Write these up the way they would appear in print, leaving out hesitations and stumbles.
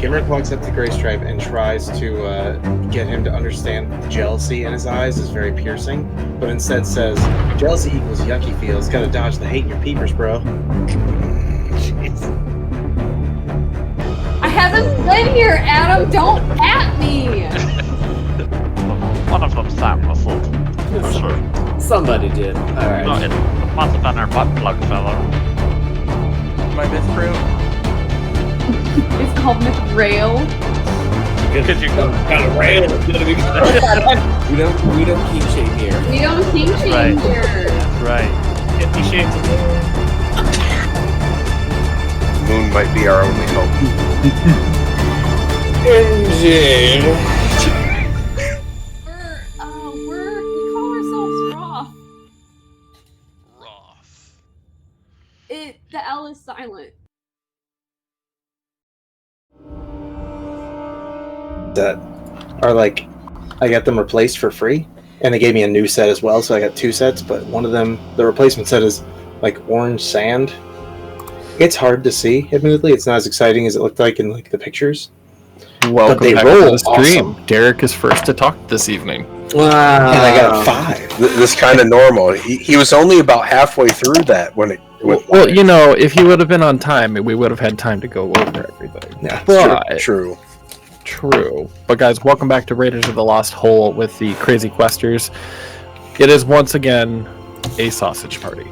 Gimrick walks up to Graystripe and tries to get him to understand the jealousy in his eyes is very piercing, but instead says, jealousy equals yucky feels. Gotta dodge the hate in your peepers, bro. I haven't been here, Adam. Don't at me. One of them Sam rustled. For sure. Somebody did. Alright. No, it must have been our butt plug fellow. My misprint. It's called McRail. Because you go. Got a rail. We don't keep shame here. We don't kink shame Right. here. Right. 50 Shades of Grey. Moon might be our only hope. Indeed. We call ourselves Roth. Rough. The L is silent. That are like, I got them replaced for free, and they gave me a new set as well, so I got 2 sets, but one of them, the replacement set is like orange sand. It's hard to see, admittedly. It's not as exciting as it looked like in like the pictures. Welcome they back roll to the stream. awesome. Derek is first to talk this evening. Wow. And I got 5. This kind of normal. He was only about halfway through that when it went Well, live. you know, if he would have been on time, we would have had time to go over everything. Yeah, But, True. true. But guys, welcome back to Raiders of the Lost Hole with the Crazy Questers. It is once again a sausage party.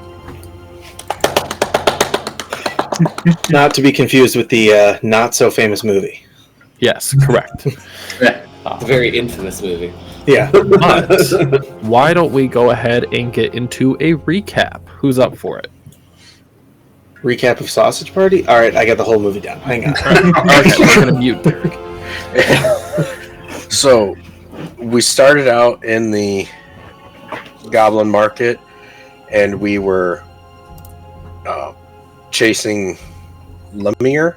Not to be confused with the not so famous movie. Yes, correct. The very infamous movie. Yeah. But why don't we go ahead and get into a recap? Who's up for it? Recap of Sausage Party? Alright, I got the whole movie down. Hang on. Okay, we're gonna mute Derek. So, we started out in the Goblin Market, and we were chasing Lemire,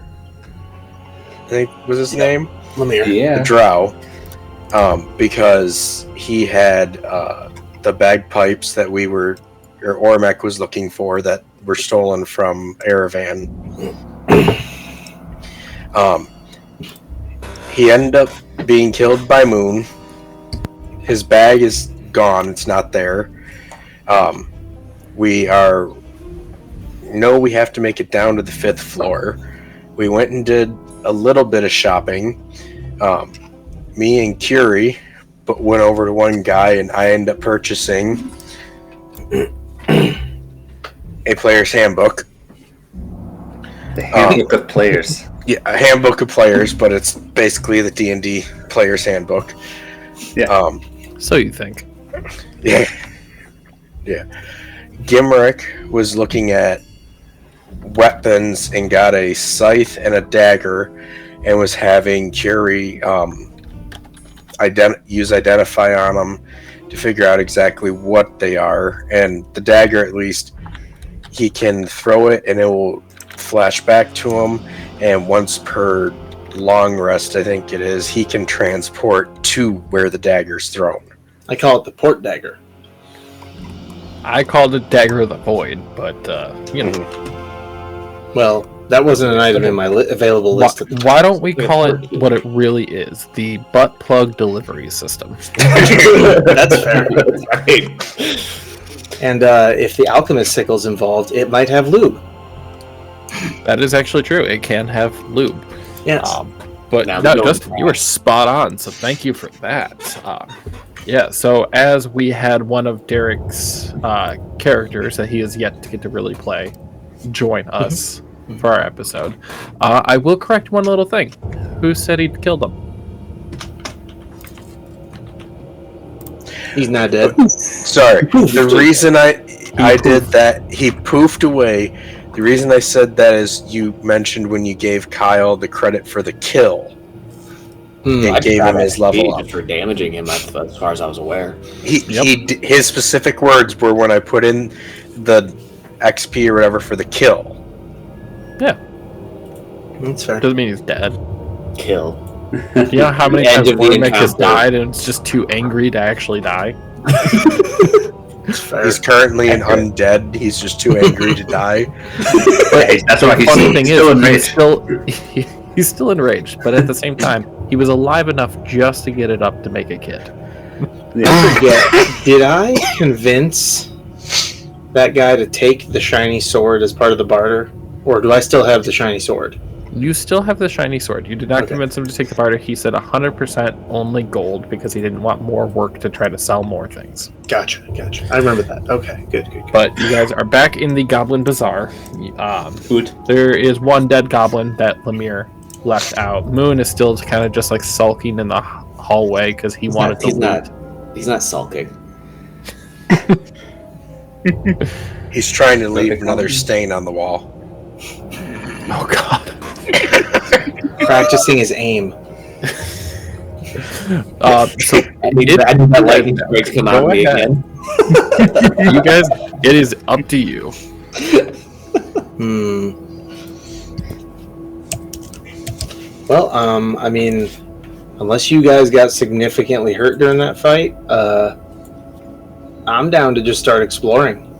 I think was his name? Lemire. The Drow, because he had the bagpipes that Ormek was looking for that were stolen from Erevan. He ended up being killed by Moon. His bag is gone; it's not there. We have to make it down to the 5th floor. We went and did a little bit of shopping. Me and Curie went over to one guy, and I ended up purchasing a player's handbook. The handbook of players. Yeah, a handbook of players, but it's basically the D&D player's handbook. Yeah. So you think. Yeah. Gimrick was looking at weapons and got a scythe and a dagger, and was having Curie use Identify on them to figure out exactly what they are. And the dagger, at least, he can throw it and it will flash back to him, and once per long rest, I think it is, he can transport to where the dagger's thrown. I call it the port dagger. I called it Dagger of the Void, but, you know. Well, that wasn't an item in my available list. Why don't we call it what it really is? The butt plug delivery system. That's fair. That's right. And if the alchemist sickle's involved, it might have lube. That is actually true. It can have lube. Yes. But Now no, we don't Justin, you were spot on, so thank you for that. Yeah, so as we had one of Derek's characters that he has yet to get to really play join us for our episode, I will correct one little thing. Who said he'd killed him? He's not dead. Sorry. The reason I did that, he poofed away. The reason I said that is you mentioned when you gave Kyle the credit for the kill. It gave him his level up. For damaging him, as far as I was aware. His specific words were when I put in the XP or whatever for the kill. Yeah. That's fair. Doesn't mean he's dead. Kill. You know how many End times of the Ormek has encounter. died and it's just too angry to actually die? That's fair. He's currently an undead. He's just too angry to die. But That's why the funny thing he's still in is, rage. He's still enraged, but at the same time, he was alive enough just to get it up to make a kid. I forget. Did I convince that guy to take the shiny sword as part of the barter, or do I still have the shiny sword? You still have the shiny sword. You did not Okay. convince him to take the barter. He said 100% only gold because he didn't want more work to try to sell more things. Gotcha. I remember that. Okay, good. But you guys are back in the Goblin Bazaar. Good. There is one dead goblin that Lemire left out. Moon is still kind of just like sulking in the hallway because he wanted to leave. He's not sulking. He's trying to leave another stain on the wall. Oh god. Practicing his aim. So I need that lightning strike to come out of me ahead. again. you guys, it is up to you. Well, I mean, unless you guys got significantly hurt during that fight, I'm down to just start exploring.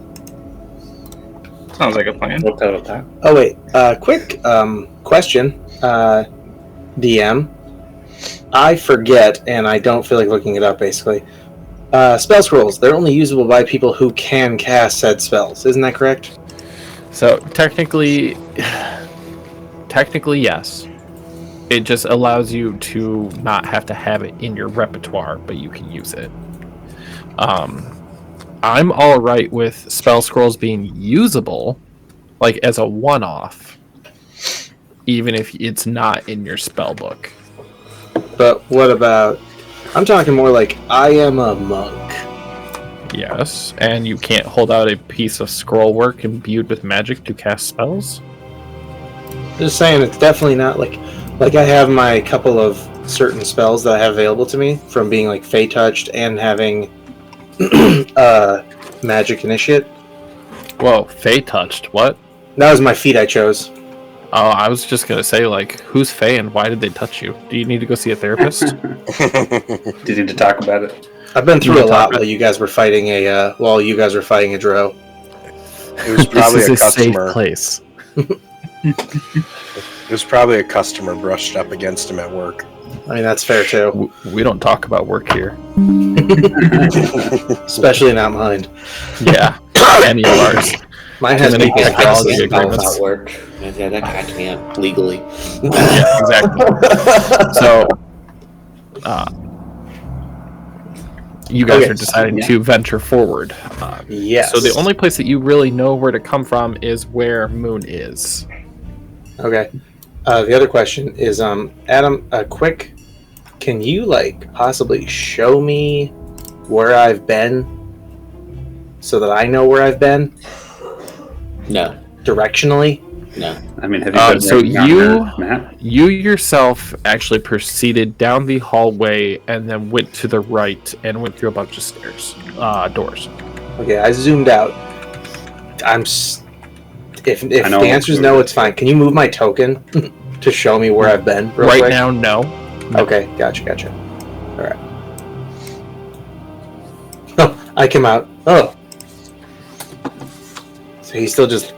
Sounds like a plan. We'll tell that. Oh wait, quick question, DM. I forget, and I don't feel like looking it up. Basically, spell scrolls—they're only usable by people who can cast said spells. Isn't that correct? So technically, yes. It just allows you to not have to have it in your repertoire, but you can use it. I'm all right with spell scrolls being usable, like as a one-off, even if it's not in your spell book. But what about? I'm talking more like I am a monk. Yes, and you can't hold out a piece of scroll work imbued with magic to cast spells? Just saying, it's definitely not like I have my couple of certain spells that I have available to me from being like Fey touched and having magic initiate. Whoa, Fey touched, what? That was my feat I chose. Oh, I was just gonna say, like, who's Fey and why did they touch you? Do you need to go see a therapist? Did you need to talk about it? I've been through a lot while you guys were fighting a drow. It was probably this is a a safe customer. place. It was probably a customer brushed up against him at work. I mean, that's fair too. We don't talk about work here. Especially not mine. Yeah, any of ours. Mine has Many big technology technology. agreements. Without work. Yeah, that guy can't legally. Yeah, exactly. So, you guys Okay, are deciding to venture forward. Yes. So the only place that you really know where to come from is where Moon is. Okay. The other question is, Adam, quick, can you possibly show me where I've been so that I know where I've been No. directionally? No. I mean, have you been So writing on your map? you yourself actually proceeded down the hallway and then went to the right and went through a bunch of doors. Okay, I zoomed out. If the I know. answer is no, it's fine. Can you move my token to show me where I've been real Right quick? now, no. Okay, gotcha. All right. Oh, I came out. Oh, so he's still just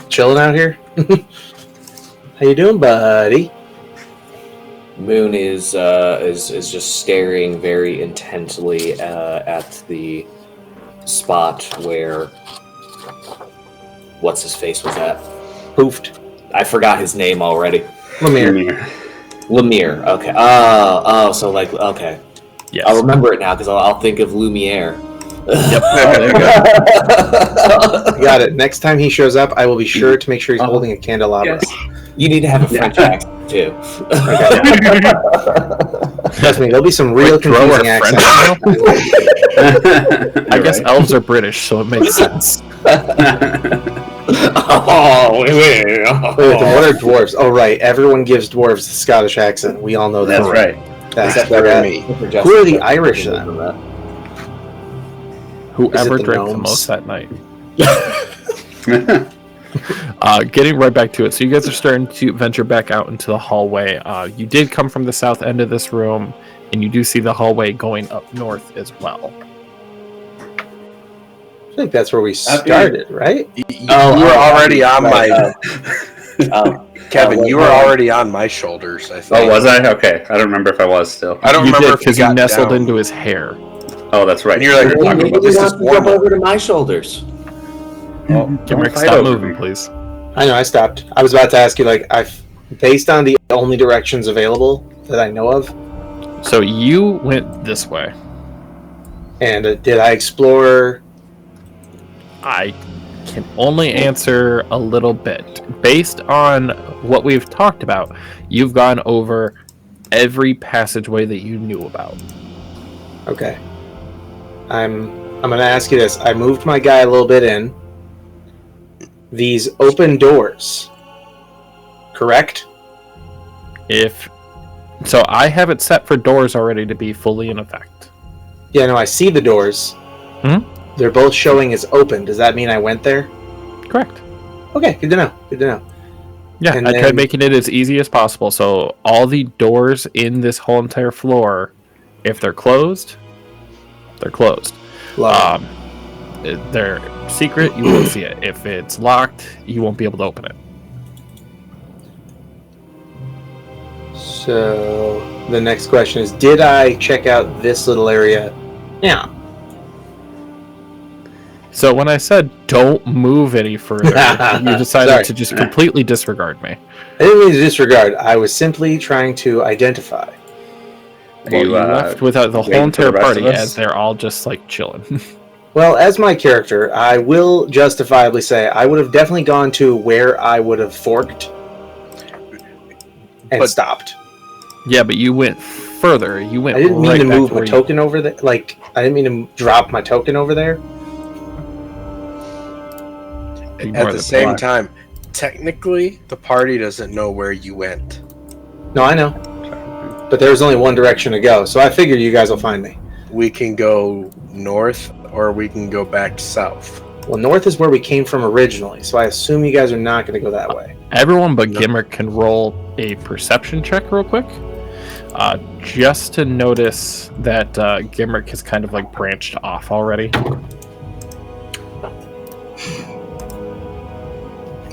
chilling out here. How you doing, buddy? Moon is just staring very intently at the spot where what's his face was at. Poofed. I forgot his name already. Lemire. Lemire. Okay. So okay. Yes. I'll remember it now because I'll think of Lumiere. Yep. There you go. Got it. Next time he shows up, I will be sure to make sure he's holding a candelabra. Yes. You need to have a French accent too. Trust me, there'll be some real Throw confusing our accents. I guess elves are British, so it makes sense. Oh, wait. Wait, what are dwarves? Oh, right. Everyone gives dwarves the Scottish accent. We all know that. That's right. That's Except better for than me. Who are the Irish then? Whoever the drank the gnomes? most that night. Getting right back to it. So you guys are starting to venture back out into the hallway. You did come from the south end of this room, and you do see the hallway going up north as well. I think that's where we started, right? You were already on my. Kevin, wait, you were hold on. already on my shoulders, I think. Oh, was I? Okay. I don't remember if I was still. I don't You remember did if because you got nestled down. into his hair. Oh, that's right. And you're like, We were talking Maybe about he this wants is to jump formal. over to my shoulders. Don't Gimrick, fight stop over moving, me. please. I know. I stopped. I was about to ask you, like, based on the only directions available that I know of, So you went this way. and did I explore? I can only answer a little bit. Based on what we've talked about, you've gone over every passageway that you knew about. Okay. I'm gonna ask you this. I moved my guy a little bit in. These open doors, correct? So I have it set for doors already to be fully in effect. Yeah, no, I see the doors. Hmm? They're both showing as open. Does that mean I went there? Correct. Okay, good to know. Good to know. Yeah, And I then- tried making it as easy as possible. So all the doors in this whole entire floor, if they're closed, they're closed. Love If they're secret, you won't see it. If it's locked, you won't be able to open it. it. So the next question is: did I check out this little area? Yeah. So when I said don't move any further, you decided Sorry. to just completely disregard me. I didn't mean to disregard. I was simply trying to identify. Well, you left without the whole waiting for the entire rest party of us? as they're all just like chilling. Well, as my character, I will justifiably say I would have definitely gone to where I would have forked and But- stopped. Yeah, but you went further. You went. I didn't mean right to back move my where you- token over there. Like, I didn't mean to drop my token over there. Ignore At the the same plot. time, technically, the party doesn't know where you went. No, I know. But there's only one direction to go, so I figure you guys will find me. We can go north, or we can go back south. Well, north is where we came from originally, so I assume you guys are not going to go that way. Everyone but Gimrick can roll a perception check real quick. Just to notice that Gimrick has kind of like branched off already.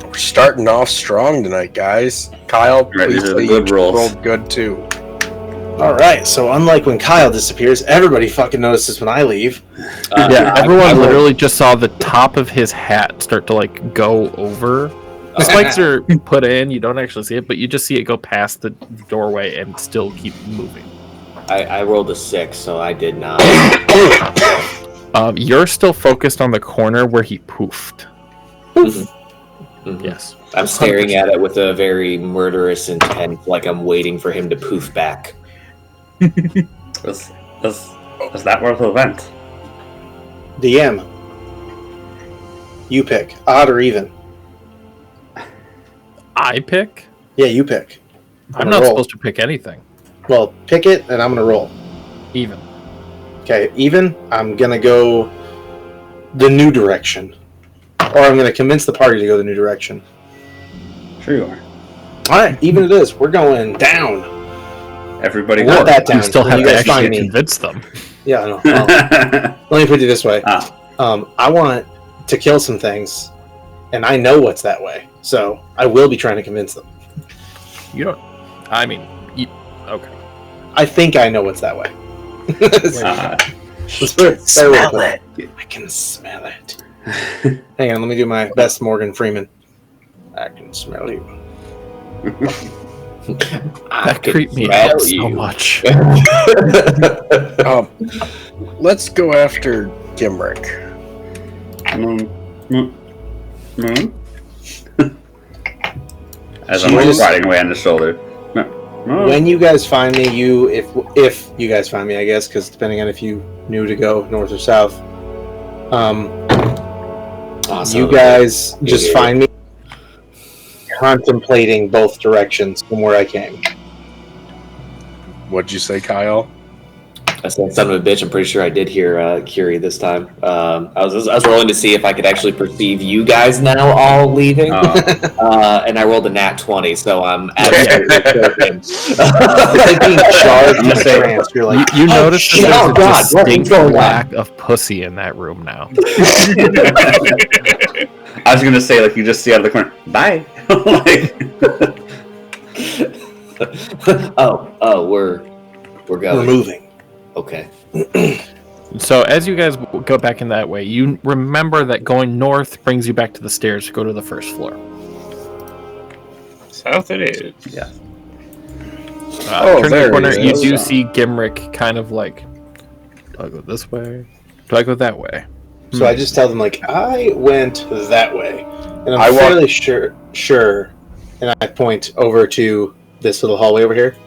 We're starting off strong tonight, guys. Kyle, Right, please these are the say good you rolls. rolled good too. All right, so unlike when Kyle disappears, everybody fucking notices when I leave. Yeah, everyone I rolled- literally just saw the top of his hat start to like go over. The spikes are put in, you don't actually see it, but you just see it go past the doorway and still keep moving. I rolled a 6, so I did not. You're still focused on the corner where he poofed. Mhm. Yes. I'm staring at it with a very murderous intent, like I'm waiting for him to poof back. Was that worth the event? DM. You pick. Odd or even. I pick? Yeah, you pick. I'm gonna not roll. supposed to pick anything. Well, pick it, and I'm going to roll. Even. Okay, even. I'm going to go the new direction. Or I'm going to convince the party to go the new direction. Sure you are. All right, even it is. We're going down. Everybody Not go. that down. You still When have you to guys actually find me. convince them. Yeah, I know. Well, let me put it this way. Ah. I want to kill some things, and I know what's that way. So I will be trying to convince them. You don't. I mean, okay. I think I know what's that way. Uh, Smell it. I can smell it. Hang on, let me do my best Morgan Freeman. I can smell you. That creeped me smell out so you. much. Let's go after Gimrick. moon? As I'm Jesus. riding away on the shoulder. When you guys find me, if you guys find me, I guess, because depending on if you knew to go north or south, Awesome. you guys just find me contemplating both directions from where I came. What'd you say, Kyle? I said son of a bitch. I'm pretty sure I did hear Curie this time. I was rolling to see if I could actually perceive you guys now all leaving, and I rolled a nat 20, so I'm absolutely certain. It's like being charged in a trance. You're like, You notice shit, that oh, there's God, a what distinct is going on? lack of pussy in that room now. I was gonna say, like, you just see out of the corner, bye. Like, we're going. We're moving. Okay. So as you guys go back in that way, you remember that going north brings you back to the stairs to go to the first floor. South it is. Yeah. Turn there the corner, it you is. do see Gimrick kind of like, do I go this way? Do I go that way? So I just tell them like I went that way, and I'm I walk- fairly sure, and I point over to this little hallway over here,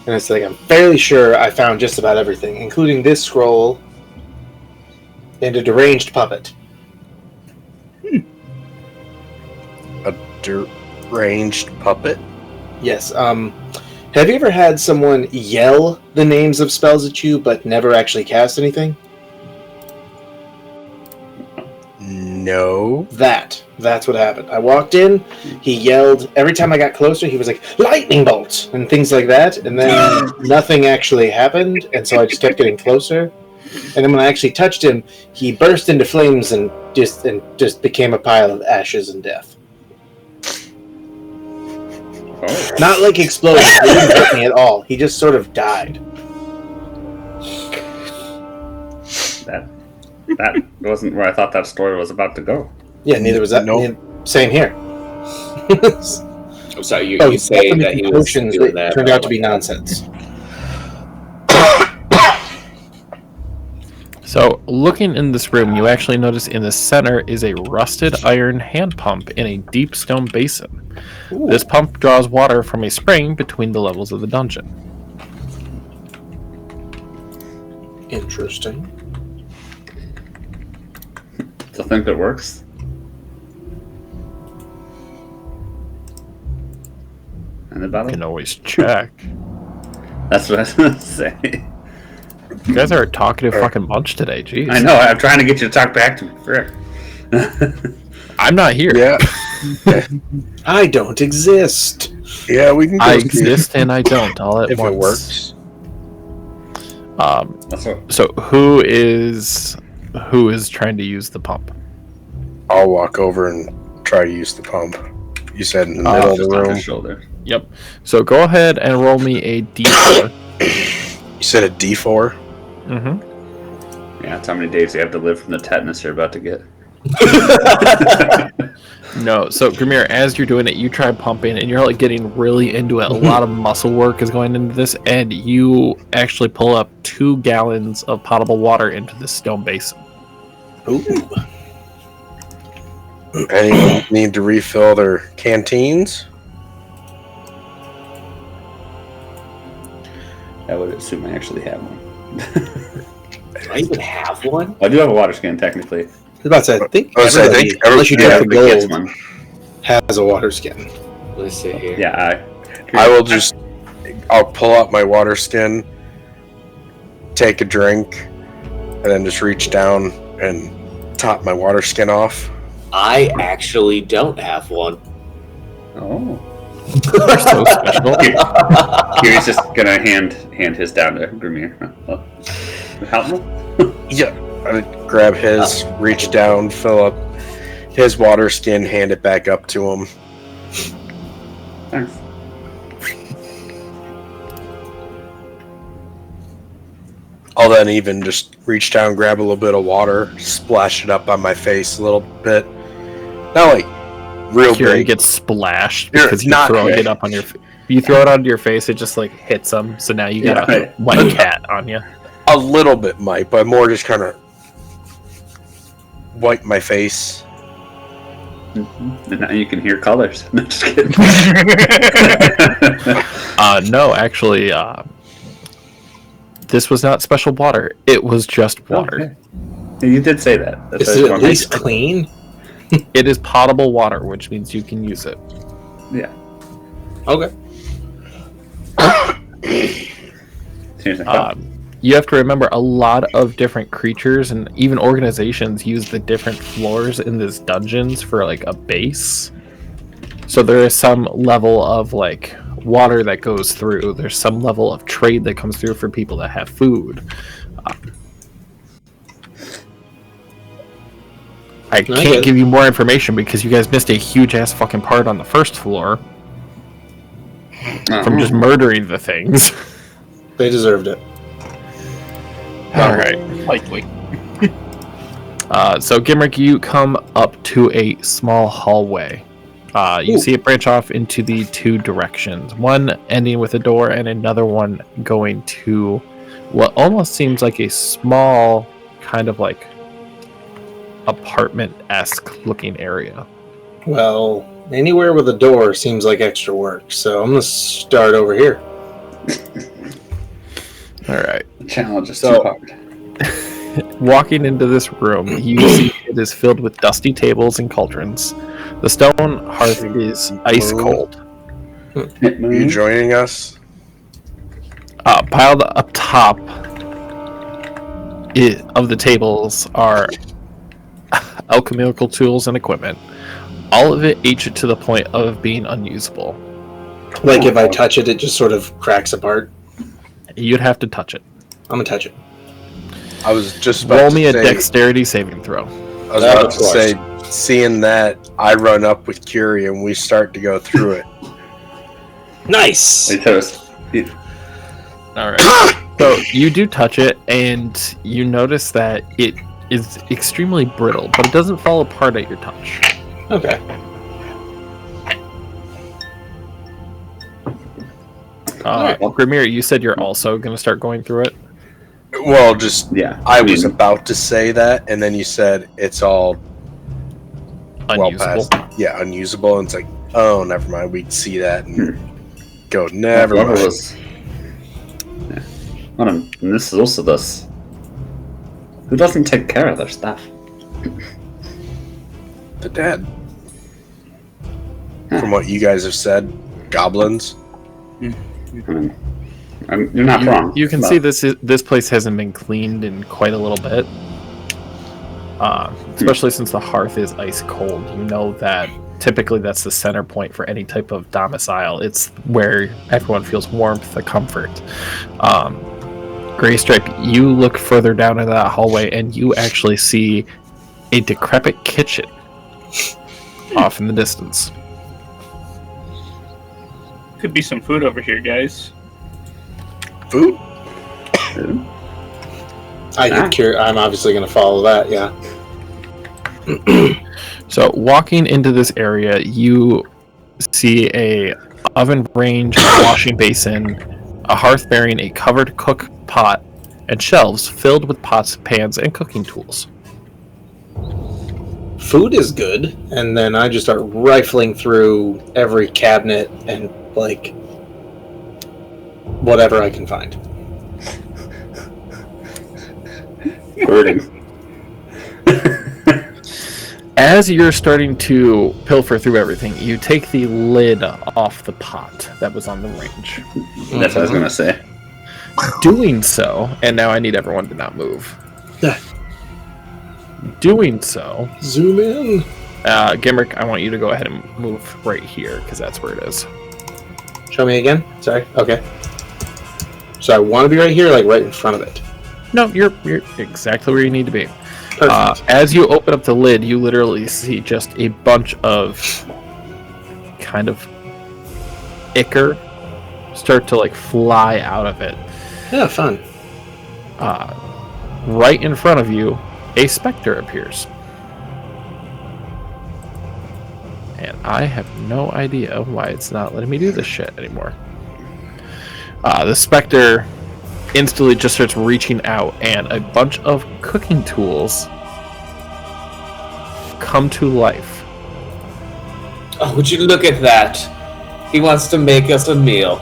and it's like I'm fairly sure I found just about everything, including this scroll and a deranged puppet. A deranged puppet? Yes. Have you ever had someone yell the names of spells at you but never actually cast anything? No. That's what happened. I walked in, he yelled, every time I got closer, he was like, lightning bolts, and things like that, and then nothing actually happened, and so I just kept getting closer. And then when I actually touched him, he burst into flames and just became a pile of ashes and death. Oh. Not like exploded, he didn't hurt me at all. He just sort of died. That wasn't where I thought that story was about to go. Yeah, neither was that. Nope. Same here. I'm sorry, you Oh, say that he was potions doing that that. turned out to be nonsense. So, looking in this room, you actually notice in the center is a rusted iron hand pump in a deep stone basin. Ooh. This pump draws water from a spring between the levels of the dungeon. Interesting. Still think it works? And the You battle? can always check. That's what I was gonna say. You guys are a talkative fucking bunch today, jeez. I know, I'm trying to get you to talk back to me. Frick. I'm not here. Yeah. I don't exist. Yeah, we can go I see exist and I don't all at if once. it works. That's what. So who is trying to use the pump? I'll walk over and try to use the pump. You said in the middle of Just the on room. his shoulder. Yep. So go ahead and roll me a d4. You said a D4? Mm-hmm. Yeah, that's how many days you have to live from the tetanus you're about to get. No, so Grimir, as you're doing it, you try pumping and you're like getting really into it. A lot of muscle work is going into this, and you actually pull up 2 gallons of potable water into this stone basin. Ooh. Anyone need to refill their canteens? I would assume I actually have one. Do I even have one? I do have a water skin, technically. I was about to say, I think I was gonna say, I everybody, think unless you everybody drink the Gets gold, one. has a water skin. Let's see here. Yeah, I will just... I'll pull out my water skin, take a drink, and then just reach down and top my water skin off. I actually don't have one. Oh. You're so special. Kiri's just gonna hand his down to Grimir. Help him? Yeah. I grab his, reach down, fill up his water skin, hand it back up to him. Thanks. I'll then even just reach down, grab a little bit of water, splash it up on my face a little bit. Not like real Kira big. gets splashed You're because you're not throwing big. it up on your face. You throw it onto your face, it just like hits them. So now you got Yeah, a right. white cat on you. A little bit might, but more just kind of wipe my face. And now you can hear colors. No, just kidding. No, actually, this was not special water. It was just water. Okay. You did say that. That's Is what I it at wanted to least make sure. clean? It is potable water, which means you can use it. Yeah. Okay. Seriously. You have to remember a lot of different creatures and even organizations use the different floors in these dungeons for like a base. So there is some level of like water that goes through. There's some level of trade that comes through for people that have food. I get can't it. give you more information because you guys missed a huge ass fucking part on the first floor. from just murdering the things. They deserved it. All right. Likely. So Gimrick, you come up to a small hallway. You see it branch off into the two directions. One ending with a door, and another one going to what almost seems like a small, kind of like apartment-esque looking area. Well, anywhere with a door seems like extra work, so I'm gonna start over here. All right. The challenge is So- too hard. Walking into this room, you see it is filled with dusty tables and cauldrons. The stone hearth is ice cold. Are you joining us? Piled up top of the tables are alchemical tools and equipment. All of it aged to the point of being unusable. Like if I touch it, it just sort of cracks apart. You'd have to touch it. I'm gonna touch it. I was just about Roll to me a say, dexterity saving throw. I was about to say, seeing that, I run up with Curie and we start to go through it. Nice. Wait, Toast. All right. So you do touch it, and you notice that it is extremely brittle, but it doesn't fall apart at your touch. Okay. Alright. Grimir, you said you're also going to start going through it? Well, just Yeah. I was about to say that, and then you said it's all Unusable. well past. Yeah, unusable. And it's like, oh, never mind. We'd see that and go, never Whoever mind. was. Yeah. Well, and this is also this. Who doesn't take care of their stuff? The dead. From what you guys have said, goblins. I mean, you're not wrong. You can but- see this place hasn't been cleaned in quite a little bit. Especially since the hearth is ice cold. You know that typically that's the center point for any type of domicile. It's where everyone feels warmth, the comfort. Graystripe, you look further down into that hallway and you actually see a decrepit kitchen off in the distance. Could be some food over here, guys. Food? I'm obviously going to follow that. Yeah. So walking into this area, you see a oven range, a washing basin, a hearth bearing a covered cook pot, and shelves filled with pots, pans, and cooking tools. Food is good, and then I just start rifling through every cabinet and like whatever I can find. Birding. As you're starting to pilfer through everything, you take the lid off the pot that was on the range. That's what I was gonna say. Doing so, and now I need everyone to not move. Doing so, Zoom in. Gimrick, I want you to go ahead and move right here, because that's where it is. Show me again. Sorry. Okay. So I want to be right here, like right in front of it. No, you're exactly where you need to be. Perfect. As you open up the lid, you literally see just a bunch of kind of ichor start to like fly out of it. Yeah, fun. Right in front of you, a specter appears. And I have no idea why it's not letting me do this shit anymore. The specter instantly just starts reaching out, and a bunch of cooking tools come to life. Oh, would you look at that? He wants to make us a meal.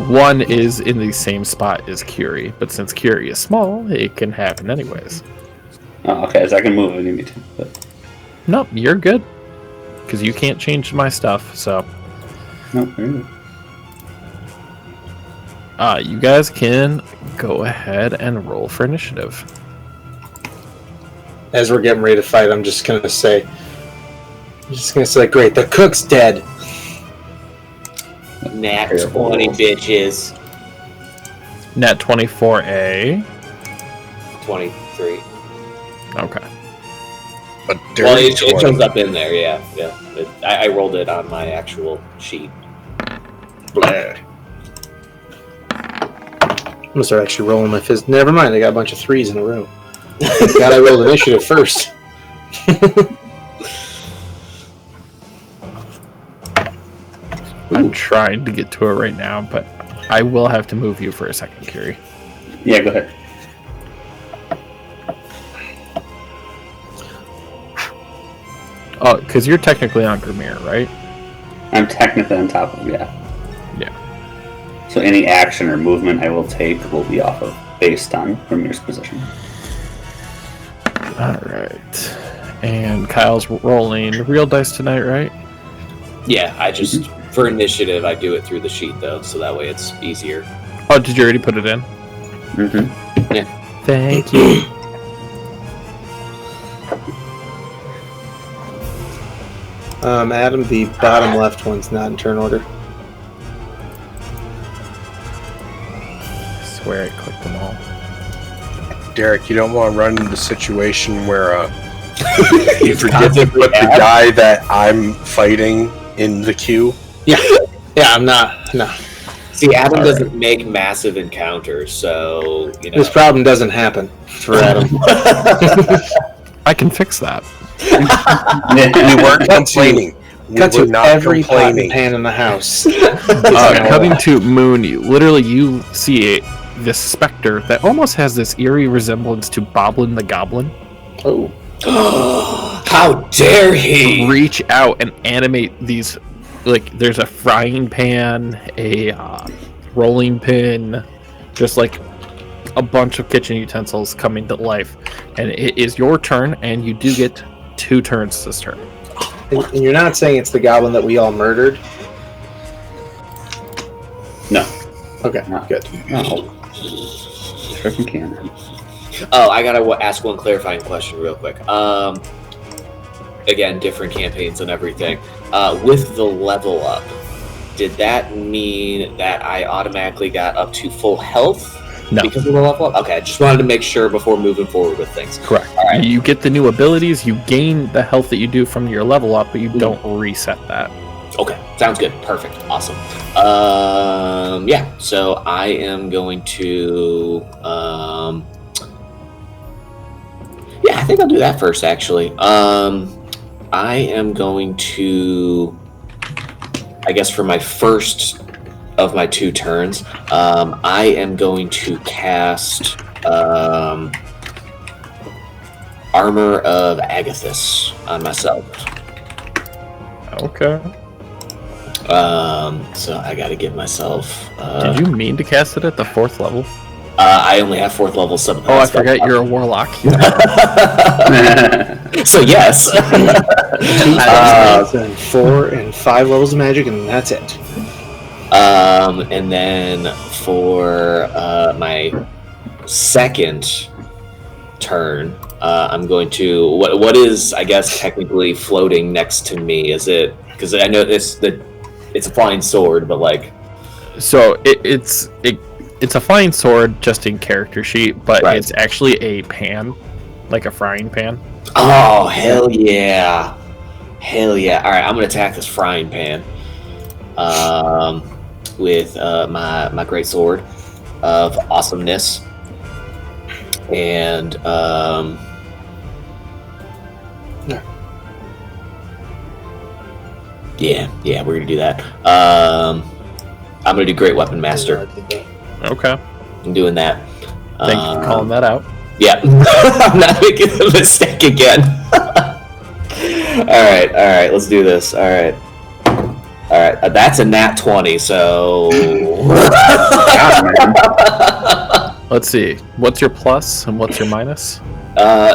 One is in the same spot as Curie, but since Curie is small, it can happen anyways. Oh, okay, so I can move if you need to. But Nope, you're good. Because you can't change my stuff, so... no, really. You guys can go ahead and roll for initiative. As we're getting ready to fight, I'm just gonna say, great, the cook's dead. Nat 20 bitches. Net 24A. 23. Okay. a Well, dirty it 20. shows up in there, yeah. I rolled it on my actual sheet. Blah. I'm gonna start actually rolling my fist. Never mind, I got a bunch of 3s in a row. God, I rolled initiative first. I'm trying to get to it right now, but I will have to move you for a second, Kiri. Yeah, go ahead. Oh, because you're technically on Grimir, right? I'm technically on top of him, yeah. Yeah. So any action or movement I will take will be off of based on Ramir's position. All right. And Kyle's rolling real dice tonight, right? Yeah, I just, for initiative, I do it through the sheet, though, so that way it's easier. Oh, did you already put it in? Mm-hmm. Thank you. Adam, the bottom left one's not in turn order. I swear I clicked them all. Derek, you don't want to run into a situation where you forget to constantly put the add. guy that I'm fighting in the queue. Yeah, I'm not. No, See, Adam doesn't make massive encounters, so, you know. this problem doesn't happen for Adam. I can fix that. We weren't complaining. We Cut were to not every pot and complaining. pan in the house. Cutting to Moon, you see this specter that almost has this eerie resemblance to Boblin the Goblin Oh, How dare he! reach out and animate these. Like, there's a frying pan, a rolling pin, just like a bunch of kitchen utensils coming to life. And it is your turn, and you do get 2 turns this turn. and you're not saying it's the goblin that we all murdered? No. Okay, No. good. No. Freaking cannon. Oh, I gotta ask one clarifying question real quick. Again, different campaigns and everything. With the level up, did that mean that I automatically got up to full health No. because of the level up? Okay, I just wanted to make sure before moving forward with things. Correct. All right. You get the new abilities, you gain the health that you do from your level up, but you don't reset that. Okay, sounds good. Perfect. Awesome. Yeah, so I am going to yeah, I think I'll do that first actually. I am going to, I guess for my first of my 2 turns, I am going to cast Armor of Agathis on myself. Okay. So I gotta give myself. Did you mean to cast it at the 4th level? I only have 4th level sub. Oh, I forgot you're a warlock. So yes. 2 and 4 and 5 levels of magic, and that's it. And then for my second turn, I'm going to what is, I guess, technically floating next to me? Is it, because I know it's a flying sword, but like, So it's a flying sword just in character sheet, but Right. it's actually a pan, like a frying pan. oh hell yeah, hell yeah! All right, I'm gonna attack this frying pan with my great sword of awesomeness, and yeah, we're gonna do that. I'm gonna do Great Weapon Master. Okay. I'm doing that. Thank you for calling that out. Yeah, I'm not making a mistake again. All right, let's do this. All right, that's a nat 20. So, Let's see. What's your plus and what's your minus?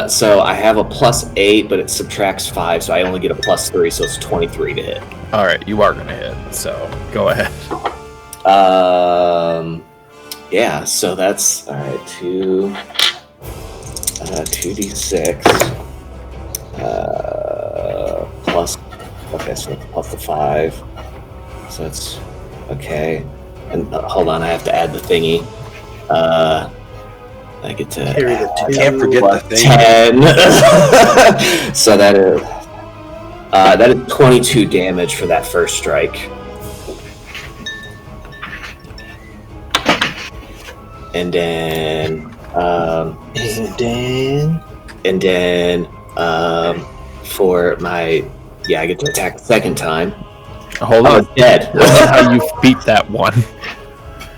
so I have a +8, but it subtracts 5, so I only get a +3, so it's 23 to hit. All right, you are gonna hit. So go ahead. Yeah, so that's all right. 2d6 plus. Okay, so plus the 5. So that's okay. And hold on, I have to add the thingy. I get to Carry the I can't forget the thing. 10. So that is 22 damage for that first strike. And then for my I get to attack the second time. Hold I on. was dead. That's how you beat that one.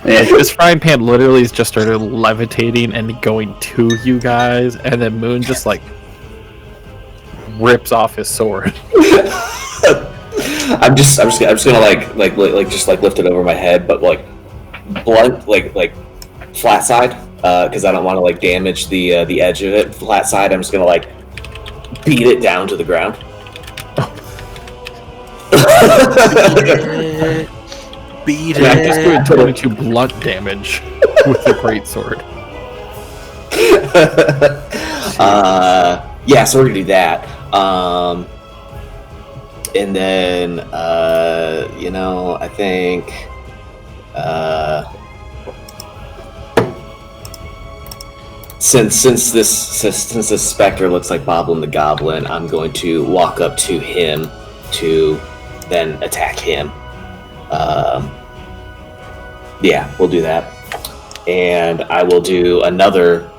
Like, this frying pan literally just started levitating and going to you guys, and then Moon just like rips off his sword. I'm just gonna like lift it over my head, but like blunt, like flat side, because I don't want to like damage the edge of it. Flat side, I'm just gonna like beat it down to the ground. Beat Yeah, it. just doing 22 blunt damage with the great sword. So we're gonna do that. And then I think since this specter looks like Boblin the Goblin, I'm going to walk up to him to then attack him. We'll do that. And I will do another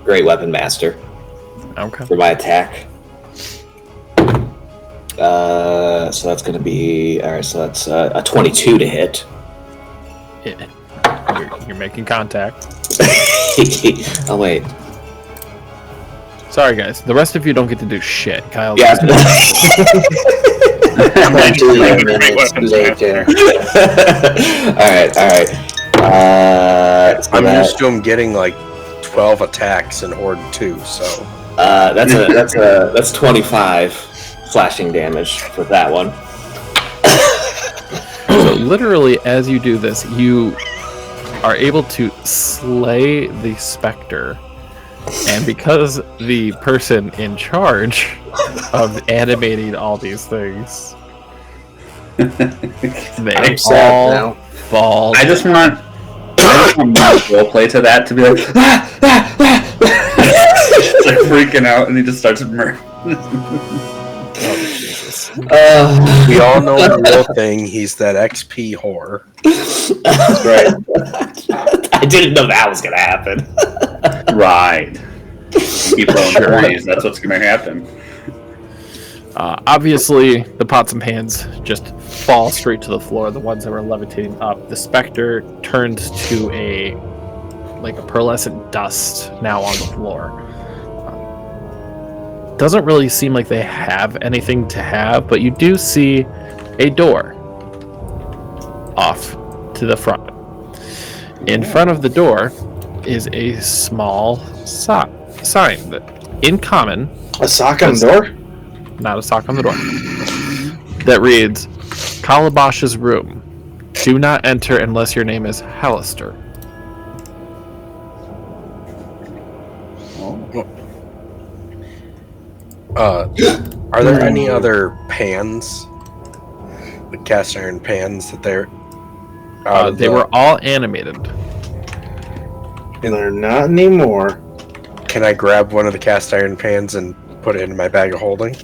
Great Weapon Master for my attack. So that's going to be... Alright, so that's a 22 to hit. Yeah. You're making contact. Oh, wait. Sorry, guys. The rest of you don't get to do shit. Kyle. Yeah. I'm gonna do Great minutes weapons, later. Alright. I'm used to him getting like 12 attacks in Horde 2, so... that's 25 slashing damage for that one. So literally, as you do this, you are able to slay the specter, and because the person in charge of animating all these things, they I'm sad now. fall. I just want roleplay to that to be like, it's like freaking out, and he just starts murdering. We all know the real thing. He's that XP whore. That's right. I didn't know that was gonna happen. Right. Keep rolling threes. That's what's going to happen. Obviously, the pots and pans just fall straight to the floor. The ones that were levitating up. The specter turns to a pearlescent dust now on the floor. Doesn't really seem like they have anything to have, but you do see a door off to the front. In front of the door is a small sign that, in common, A sock on the door? not a sock on the door, that reads, Calabosh's room. Do not enter unless your name is Hallister. Are there any other pans? The cast iron pans that they're... They were all animated. And they're not anymore. Can I grab one of the cast iron pans and put it in my bag of holding?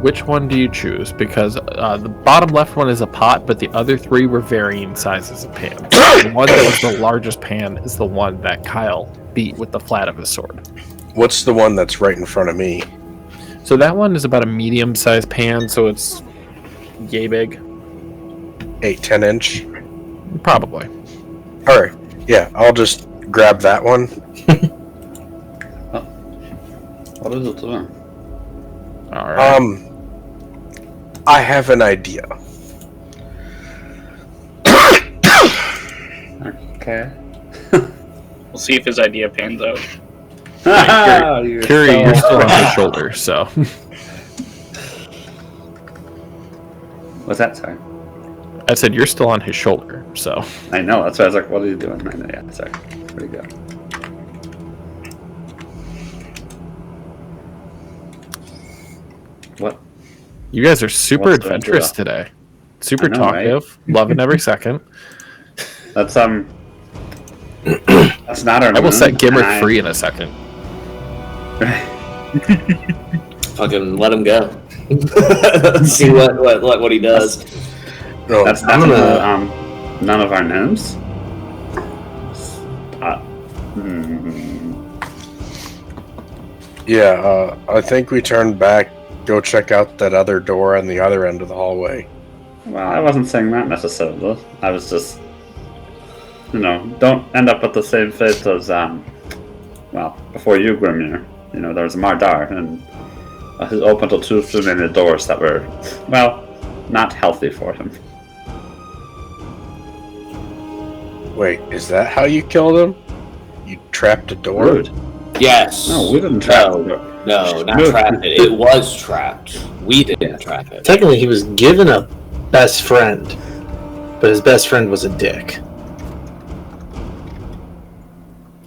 Which one do you choose? Because the bottom left one is a pot, but the other three were varying sizes of pans. The one that was the largest pan is the one that Kyle beat with the flat of his sword. What's the one that's right in front of me? So that one is about a medium-sized pan, so it's yay big. 8-10 inch? Probably. Alright, yeah, I'll just grab that one. What is it doing? Alright. I have an idea. Okay. We'll see if his idea pans out. Curie, you're still on his shoulder, so. What's that? Sorry. I said you're still on his shoulder, so. I know. That's why I was like, what are you doing? I know, yeah, sorry. Where'd he go? What? You guys are super What's the adventurous idea? today. Super I know, right? talkative, loving every second. That's That's not our I will moon, set Gimmer and I- free in a second. Fucking let him go. See what he does. No, That's I'm gonna- none of our gnomes. yeah, I think we turn back, go check out that other door on the other end of the hallway. Well, I wasn't saying that necessarily. I was just, don't end up with the same fate as, well, before you, Grimir. There was Mardar, and he opened too many doors that were, well, not healthy for him. Wait, is that how you killed him? You trapped a door? Rude. Yes. No, we didn't trap No. the door. No, not trapped it. It was trapped. We didn't trap it. Technically, he was given a best friend, but his best friend was a dick.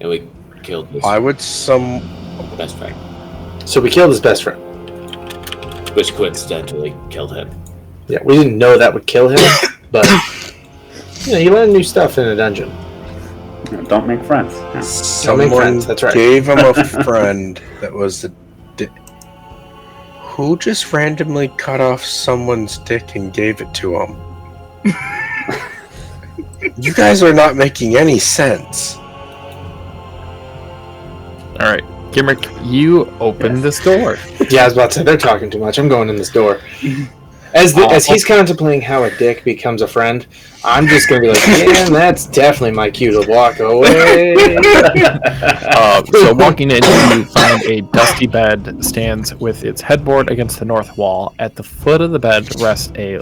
And we killed his Why would some... best friend, So we killed his best friend. which coincidentally killed him. Yeah, we didn't know that would kill him, but you learn new stuff in a dungeon. Don't make friends. Yeah. Don't make Someone friends, that's right. gave him a friend that was a who just randomly cut off someone's dick and gave it to him? You guys are not making any sense. All right, Gimmick, you open this door. Yeah, I was about to say, they're talking too much. I'm going in this door. As he's contemplating how a dick becomes a friend, I'm just going to be like, yeah, that's definitely my cue to walk away. So walking in, you find a dusty bed stands with its headboard against the north wall. At the foot of the bed rests a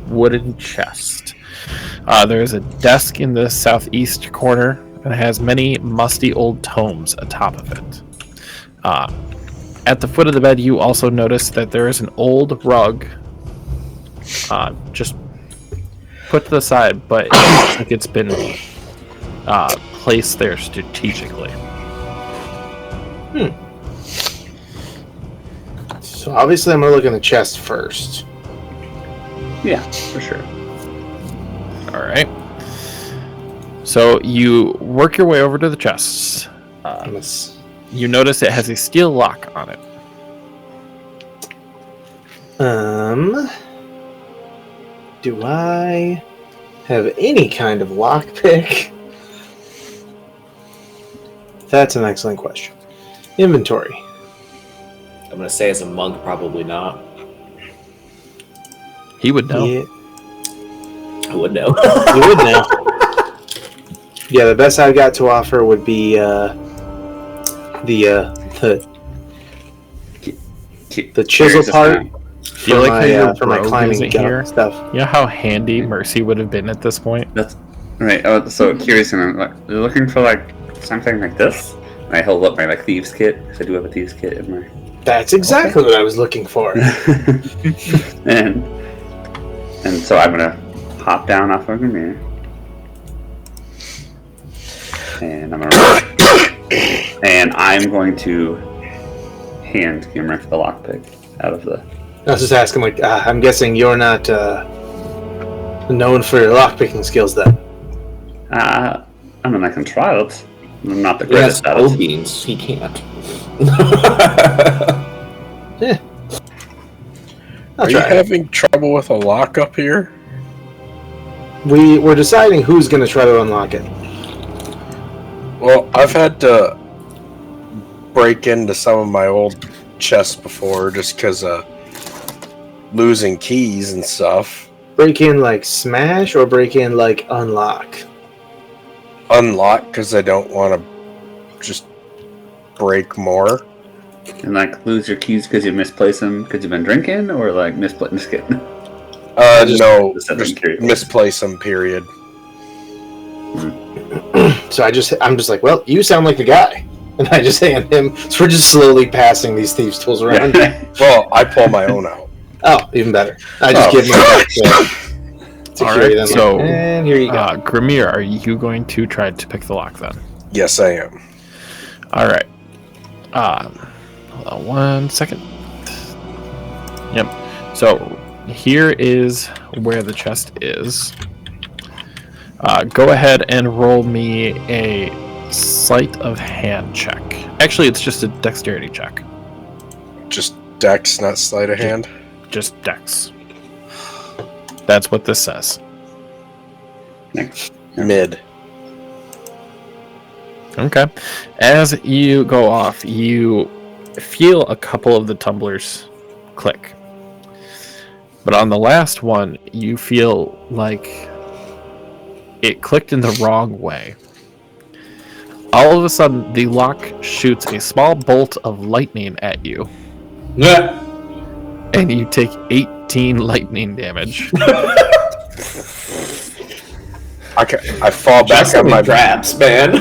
wooden chest. There is a desk in the southeast corner and has many musty old tomes atop of it. At the foot of the bed, you also notice that there is an old rug just put to the side, but it looks like it's been placed there strategically. So obviously I'm going to look in the chest first. Yeah, for sure. All right. So you work your way over to the chest. You notice it has a steel lock on it. Do I have any kind of lockpick? That's an excellent question. Inventory. I'm gonna say as a monk, probably not. He would know. Yeah, I would know. you would know. Yeah, the best I've got to offer would be the chisel part You like how your for my rogue climbing isn't here? stuff. You know how handy Mercy would have been at this point? That's right. So curious, and you're looking for something like this. And I hold up my thieves kit because I do have a thieves kit in my. That's exactly what I was looking for. and so I'm gonna hop down off of Grimir, and I'm going to hand Gimmer the lockpick out of the. I was just asking, I'm guessing you're not known for your lockpicking skills, then. I mean, I can try it. I'm not the He has greatest at it. beans. He can't. Yeah. Are you having trouble with a lock up here? We're deciding who's going to try to unlock it. Well, I've had to break into some of my old chests before just because of losing keys and stuff. Break in like smash or break in like unlock? Unlock because I don't want to just break more. And lose your keys because you misplace them because you've been drinking, or misplace. Just kidding. No, just just curious. misplace them, period. So I'm just like, well, you sound like the guy. And I just hand him, so we're just slowly passing these thieves' tools around. Well, I pull my own out. Oh, even better. I just give my back to All carry right, them. so And here you go. Grimir, are you going to try to pick the lock then? Yes, I am. All right. Hold on 1 second. Yep. So here is where the chest is. Go ahead and roll me a sleight of hand check. Actually, it's just a dexterity check. Just dex, not sleight of hand. Just dex. That's what this says. Mid. Okay. As you go off, you feel a couple of the tumblers click. But on the last one, you feel like it clicked in the wrong way. All of a sudden, the lock shoots a small bolt of lightning at you. Yeah. And you take 18 lightning damage. I fall back Just on my traps, man.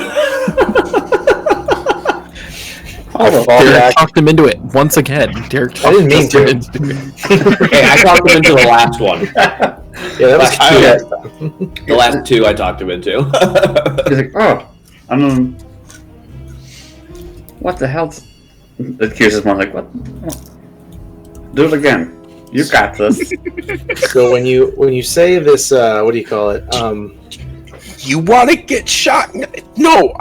I fall Derek back. talked him into it once again. Derek I didn't mean talked to. him into it. Okay, I talked him into the last one. Yeah, that was Last cute. two. The last two I talked him into. He's like, oh, what the hell? The Kyr's is more like, what? Do it again. You got this. So when you say this, what do you call it? You want to get shot? No,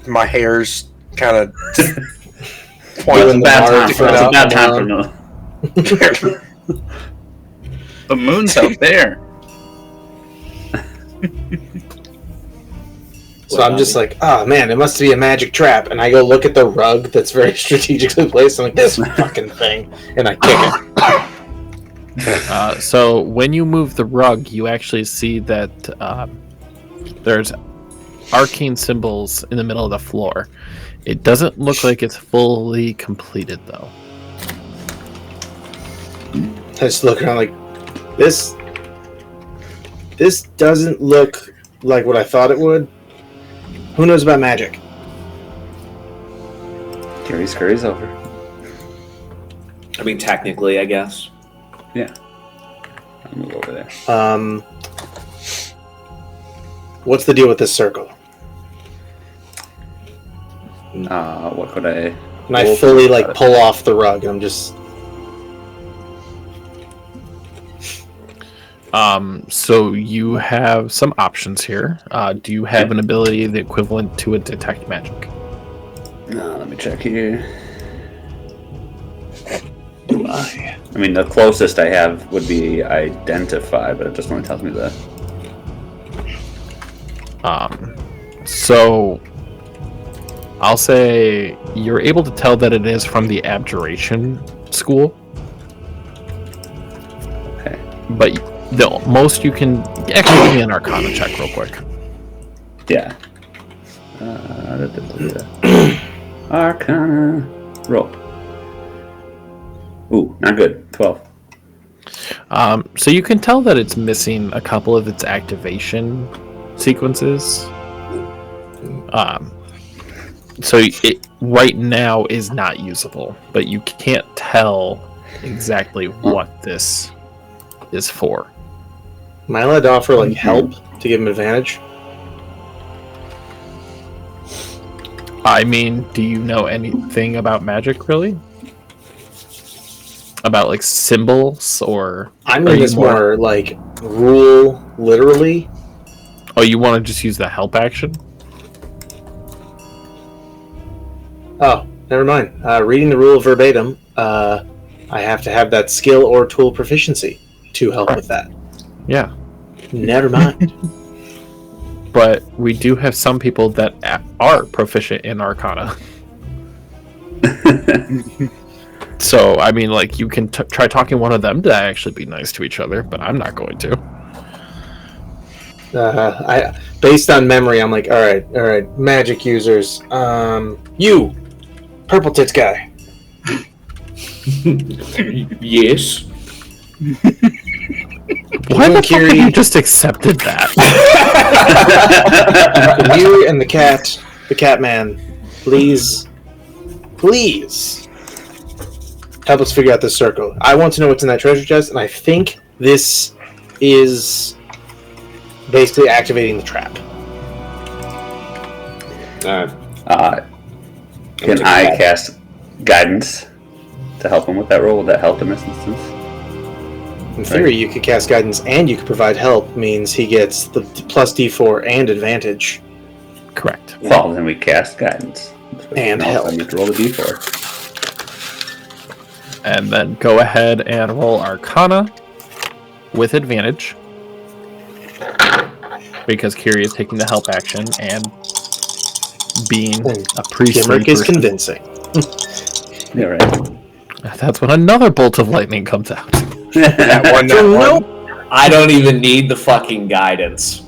my hair's kind of Doing the Bad hard time for to us. cut A out bad time for me. The moon's out there. So I'm just like, oh man, it must be a magic trap. And I go look at the rug that's very strategically placed. I'm like, this fucking thing. And I kick it. So when you move the rug, you actually see that there's arcane symbols in the middle of the floor. It doesn't look like it's fully completed, though. I just look around like, this doesn't look like what I thought it would. Who knows about magic? Kyrie scurries over. I mean, technically, I guess. Yeah. I'll move over there. What's the deal with this circle? What could I... And I fully like pull off the rug. And I'm just So you have some options here. Do you have an ability the equivalent to a detect magic? let me check here. Do I? I mean, the closest I have would be identify, but it just only tells me that. So I'll say you're able to tell that it is from the abjuration school. Okay. But the most you can actually give me an Arcana check real quick. Yeah. Arcana. Roll. Ooh, not good. 12. So you can tell that it's missing a couple of its activation sequences. So it right now is not usable, but you can't tell exactly what this is for. Am I allowed to offer like help to give him advantage? I mean, do you know anything about magic, really? About like symbols, or I are mean you this more like rule literally. Oh, you want to just use the help action? Oh, never mind. Reading the rule verbatim, I have to have that skill or tool proficiency to help with that. Yeah. Never mind. But we do have some people that are proficient in Arcana. So, I mean, like, you can try talking one of them to actually be nice to each other, but I'm not going to. I based on memory, I'm like, all right, magic users. You, purple tits guy. Yes. Why the fuck Kiri- have you just accepted that? You and the cat man, please help us figure out this circle. I want to know what's in that treasure chest, and I think this is basically activating the trap. Alright. Can I cast guidance to help him with that roll? Would that help in this instance? In theory, you could cast guidance and you could provide help. Means he gets the plus D4 and advantage. Correct. Well, then we cast guidance. And Now help. I need to roll the d4. And then go ahead and roll Arcana with advantage. Because Kiri is taking the help action and being a priest. Gimrick is convincing. You're right. That's when another bolt of lightning comes out. That one. I don't even need the fucking guidance.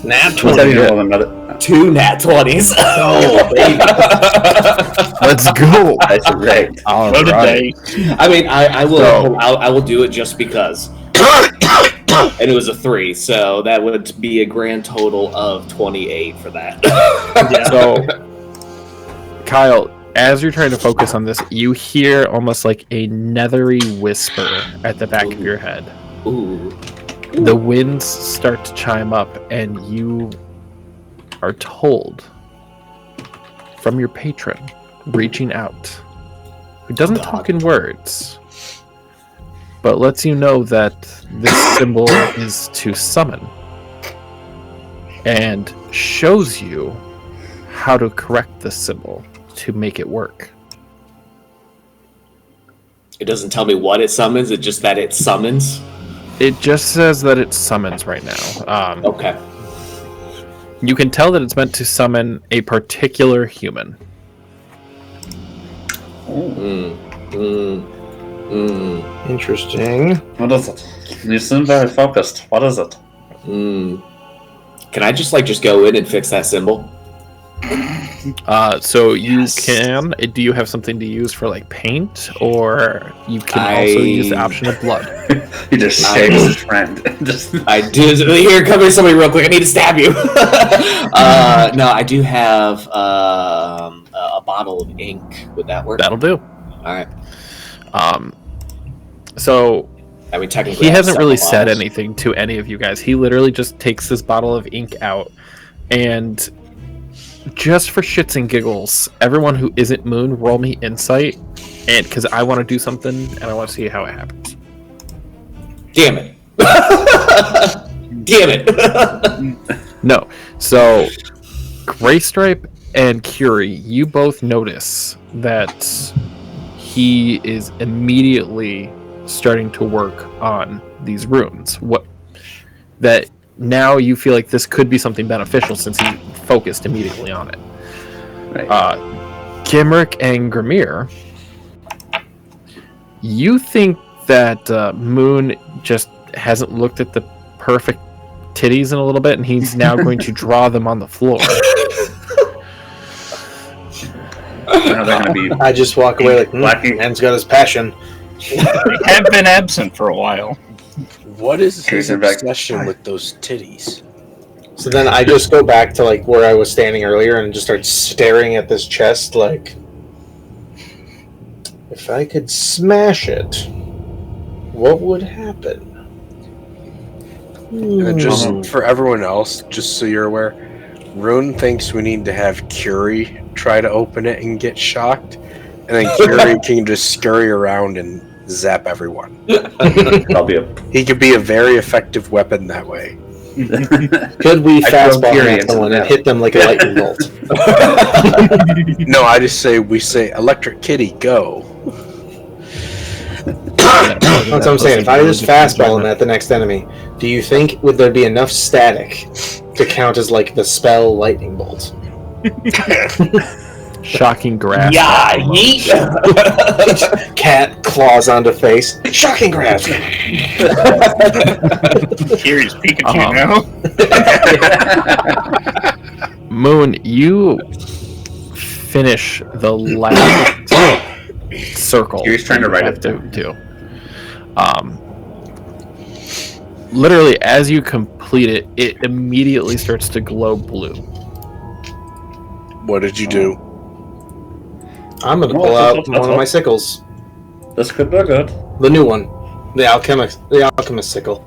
Nat What's that 20. you roll another? 2 nat 20s. Oh, baby. Let's go. That's right. All What a right. day. I mean, I will. So- I will do it just because. And it was a 3, so that would be a grand total of 28 for that. So, Kyle, as you're trying to focus on this, you hear almost like a neathery whisper at the back of your head. Ooh. The winds start to chime up, and you are told from your patron reaching out, who doesn't talk in words, but lets you know that this symbol is to summon, and shows you how to correct this symbol to make it work. It doesn't tell me what it summons. It's just that it summons. It just says that it summons right now. Okay. You can tell that it's meant to summon a particular human. Interesting. What is it? You seem very focused. What is it? Can I just go in and fix that symbol? So you Yes. can. Do you have something to use for like paint, or you can also use the option of blood? He just shaves his friend. Just I do. Here, come here, somebody, real quick. I need to stab you. No, I do have a bottle of ink. Would that work? That'll do. All right. So I mean, technically, he I have hasn't really several said bottles. anything to any of you guys. He literally just takes this bottle of ink out, and just for shits and giggles, everyone who isn't Moon, roll me insight, and because I want to do something and I want to see how it happens. Damn it! Damn it! No. So, Graystripe and Curie, you both notice that he is immediately starting to work on these runes. That now you feel like this could be something beneficial since he focused immediately on it. right. Gimrick and Grimir, you think that Moon just hasn't looked at the perfect titties in a little bit, and he's now going to draw them on the floor. Now they're gonna be. I just walk away like, Blackie. man's got his passion. They have been absent for a while. What is his Cruising back. obsession with those titties? So then I just go back to like where I was standing earlier and just start staring at this chest like, if I could smash it, what would happen? And just for everyone else, just so you're aware, Rune thinks we need to have Curie try to open it and get shocked, and then Curie can just scurry around and zap everyone. That'll be a. He could be a very effective weapon that way. Could we I throw fastball Fury at into someone the and net. hit them like a lightning bolt? No, we say Electric Kitty, go. That's what I'm saying. If I just fastball at the next enemy, do you think would there be enough static to count as like the spell lightning bolt? Shocking grasp. Yeah, yeet. Cat claws onto face. Shocking grasp. Here's Pikachu now. Moon, you finish the last circle. He was trying to write you it have to do. Literally, as you complete it, it immediately starts to glow blue. What did you do? I'm gonna Oh, pull out that's one of all. my sickles. This could be good. The new one. The alchemist sickle.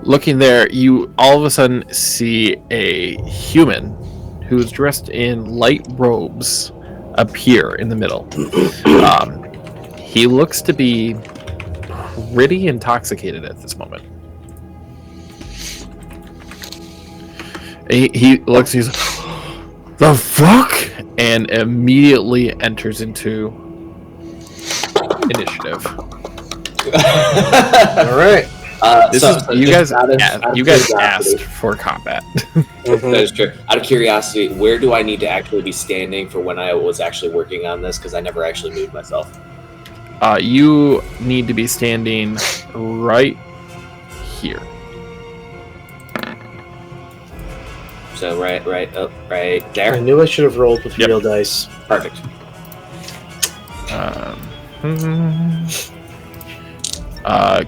Looking there, you all of a sudden see a human who's dressed in light robes appear in the middle. He looks to be pretty intoxicated at this moment. He looks, he's the fuck, and immediately enters into initiative. All right. You guys asked for combat. That is true. Out of curiosity, where do I need to actually be standing for when I was actually working on this? Because I never actually moved myself. You need to be standing right here. So right I there. knew I should have rolled with real dice. Perfect.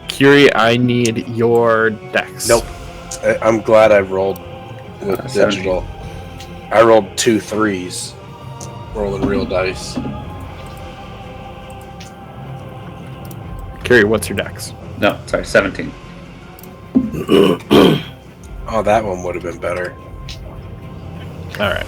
Curie, I need your dex. Nope. I'm glad I rolled with digital. I rolled 2 3s, rolling real dice. Curie, what's your dex? No, sorry, 17. Oh, that one would have been better. All right.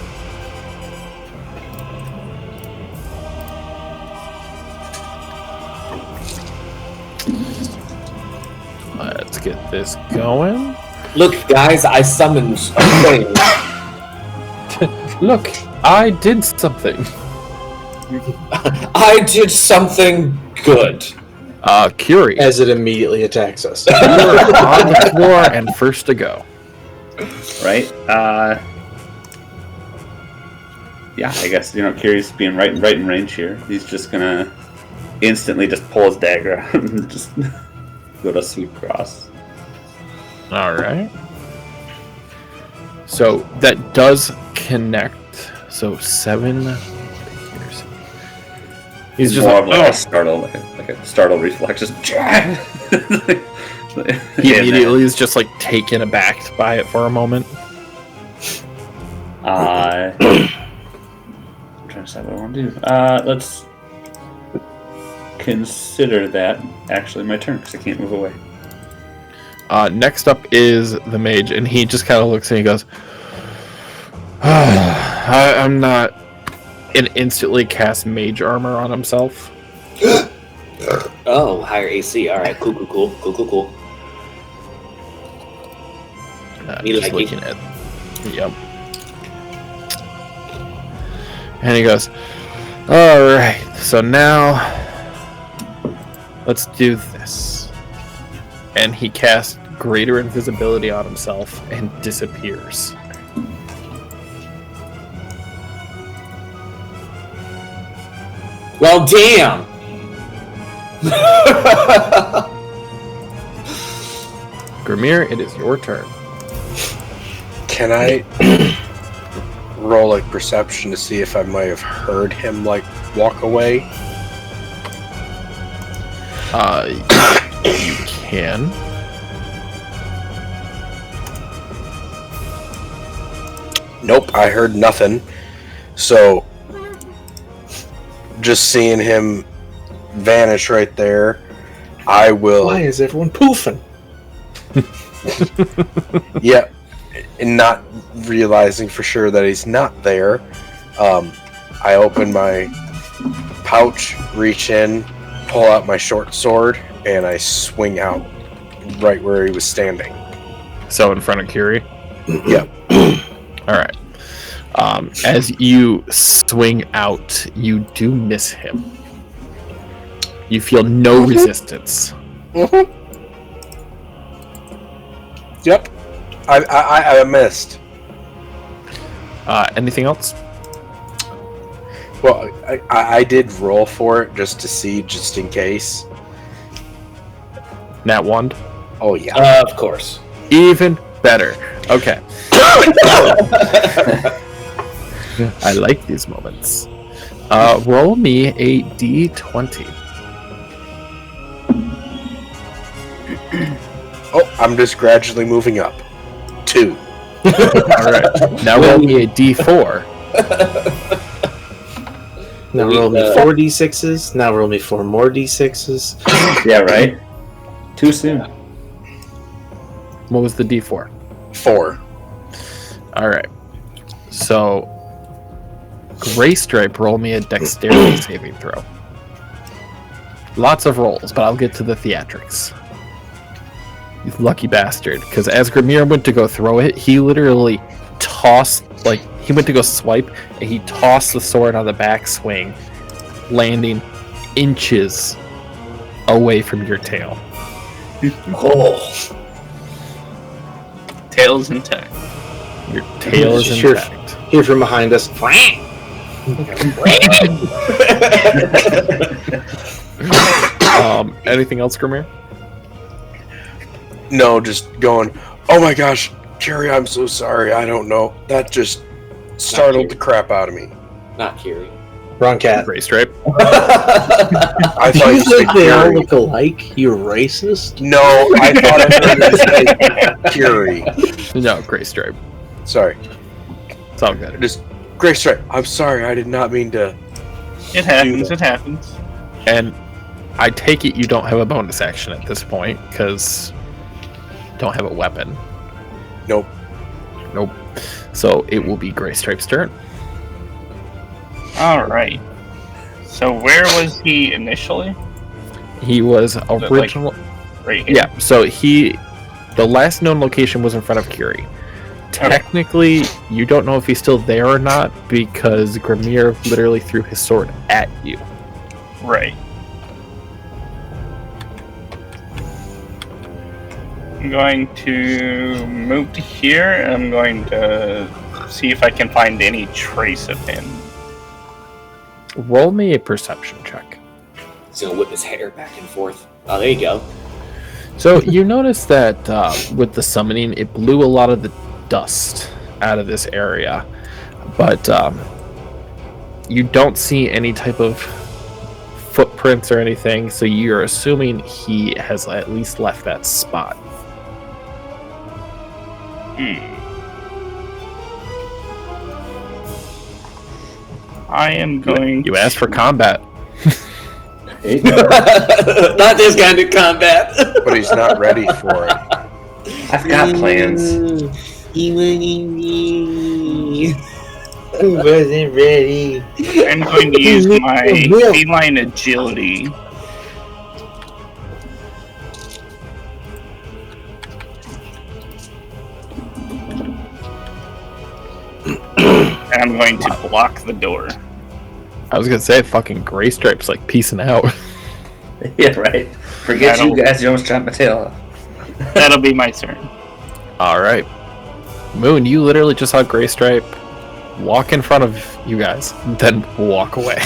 Let's get this going. Look, guys, I summoned a thing. Look, I did something. I did something good. Curie, As it immediately attacks us. you are on the floor and first to go. Right? Yeah, I guess, Curie's being right in range here. He's just gonna instantly just pull his dagger out and just go to sweep across. All right. So that does connect. So 7 years. He's just more like, of like a startle, like a startle reflex. Just he immediately is just like taken aback by it for a moment. I'm trying to decide what I want to do. Let's consider that actually my turn because I can't move away. Next up is the mage, and he just kind of looks and he goes, I'm not. And instantly casts mage armor on himself. Oh, higher AC. All right, cool. Just looking at. Yep. And he goes, all right. So now, let's do this. And he casts greater invisibility on himself and disappears. Well, damn. Grimir, it is your turn. Can I roll a perception to see if I might have heard him walk away? You can. Nope, I heard nothing. So, just seeing him vanish right there, I will. Why is everyone poofing? Yeah, and not realizing for sure that he's not there, I open my pouch, reach in, pull out my short sword, and I swing out right where he was standing. So in front of Curie? Yep. Alright. As you swing out, you do miss him. You feel no resistance. Mm-hmm. Yep. I missed. Anything else? Well, I did roll for it just to see, just in case. Nat 1? Oh, yeah. Of course. Even better. Okay. I like these moments. Roll me a d20. Oh, I'm just gradually moving up. 2. Alright. Now roll me a d4. Now roll me 4 d6s. Now roll me 4 more d6s. Yeah, right? Too soon. What was the d4? 4. Alright. So, Gray Stripe, roll me a dexterity saving throw. lots of rolls, but I'll get to the theatrics. You lucky bastard. Because as Grimir went to go throw it, he literally tossed, like, he went to go swipe, and he tossed the sword on the backswing, landing inches away from your tail. Oh. Tail's intact. Your tail is Sure. intact. Here from behind us. Anything else, Grimir? No, just going, oh my gosh, Carrie, I'm so sorry. I don't know. That just startled the crap out of me. Not Kiri. Wrong cat. Gray Stripe. I Do thought you you said think they all Carrie. look alike? You racist? No, I thought I heard you say Curie. No, Gray Stripe. Sorry. It's all good. Just Gray Stripe. I'm sorry. I did not mean to. It happens. It happens. And I take it you don't have a bonus action at this point, because you don't have a weapon. Nope. Nope. So it will be Gray Stripe's turn. All right. So where was he initially? He was original. Right here. Yeah, so the last known location was in front of Curie. Technically, you don't know if he's still there or not, because Grimir literally threw his sword at you. Right. I'm going to move to here, and I'm going to see if I can find any trace of him. Roll me a perception check. He's gonna whip his hair back and forth. Oh, there you go. So you notice that with the summoning, it blew a lot of the dust out of this area, but you don't see any type of footprints or anything, so you're assuming he has at least left that spot. I am going. You asked for combat. Not this kind of combat. But he's not ready for it. I've got plans. He wasn't ready. I'm going to use my feline agility. And I'm going to block the door. I was gonna say, fucking Gray Stripe's like peacing out. Yeah, right. Forget you guys, you almost chopped my tail off. That'll be my turn. Alright. Moon, you literally just saw Gray Stripe walk in front of you guys, then walk away.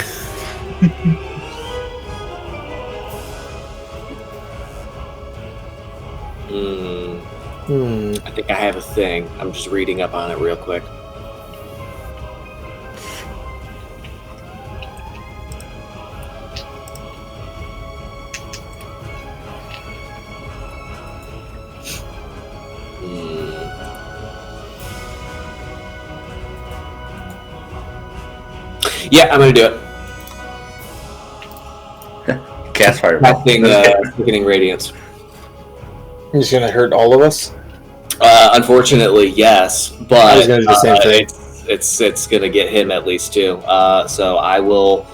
I think I have a thing. I'm just reading up on it real quick. Yeah, I'm gonna do it. Cast fireball. Casting Quickening Radiance. He's gonna hurt all of us. Unfortunately, yes, I but was gonna do the same thing. it's gonna get him at least too. So I will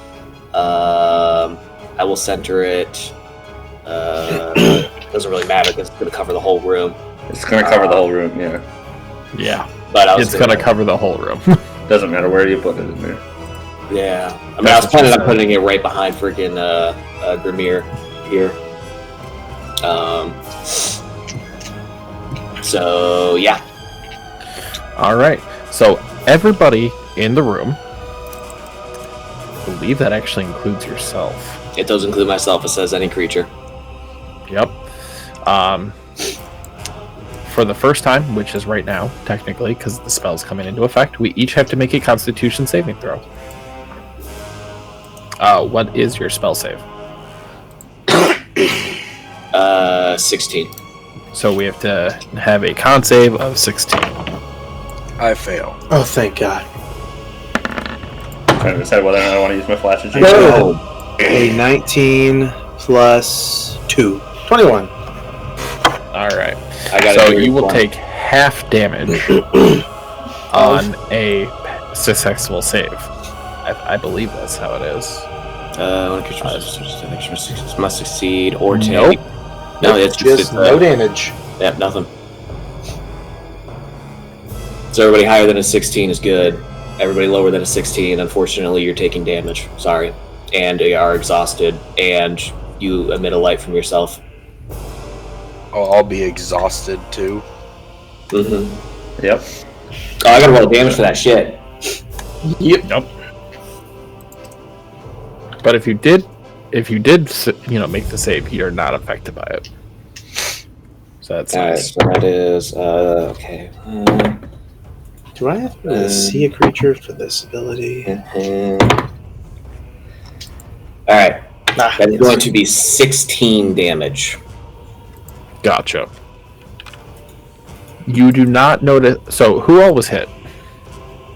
center it. Doesn't really matter because it's gonna cover the whole room. It's gonna cover the whole room, yeah. Yeah. But I was It's gonna cover the whole room. Doesn't matter where you put it in there. Yeah, I mean, I was planning on putting it right behind freaking Grimir here. So yeah. Alright. So everybody in the room, I believe that actually includes yourself. It does include myself. It says any creature. Yep. For the first time, which is right now, technically, because the spell's coming into effect, we each have to make a Constitution saving throw. What is your spell save? 16. So we have to have a con save of 16. I fail. Oh, thank God. Trying to decide whether or not I want to use my flash of No. A 19 plus 2. 21. Alright. I got So you will take half damage on a successful save. I believe that's how it is. When a creature must succeed or take. Nope. No, it's Just no damage. Yep, nothing. So everybody higher than a 16 is good. Everybody lower than a 16, unfortunately, you're taking damage. Sorry. And you are exhausted, and you emit a light from yourself. I'll be exhausted too. Mm-hmm. Yep. Oh, I gotta roll damage for that shit. Yep. Nope. But if you did, make the save, you're not affected by it. So that's Alright, nice. so that is, okay. Do I have to see a creature for this ability? Alright. That's going to be 16 damage. Gotcha. You do not notice. So who all was hit?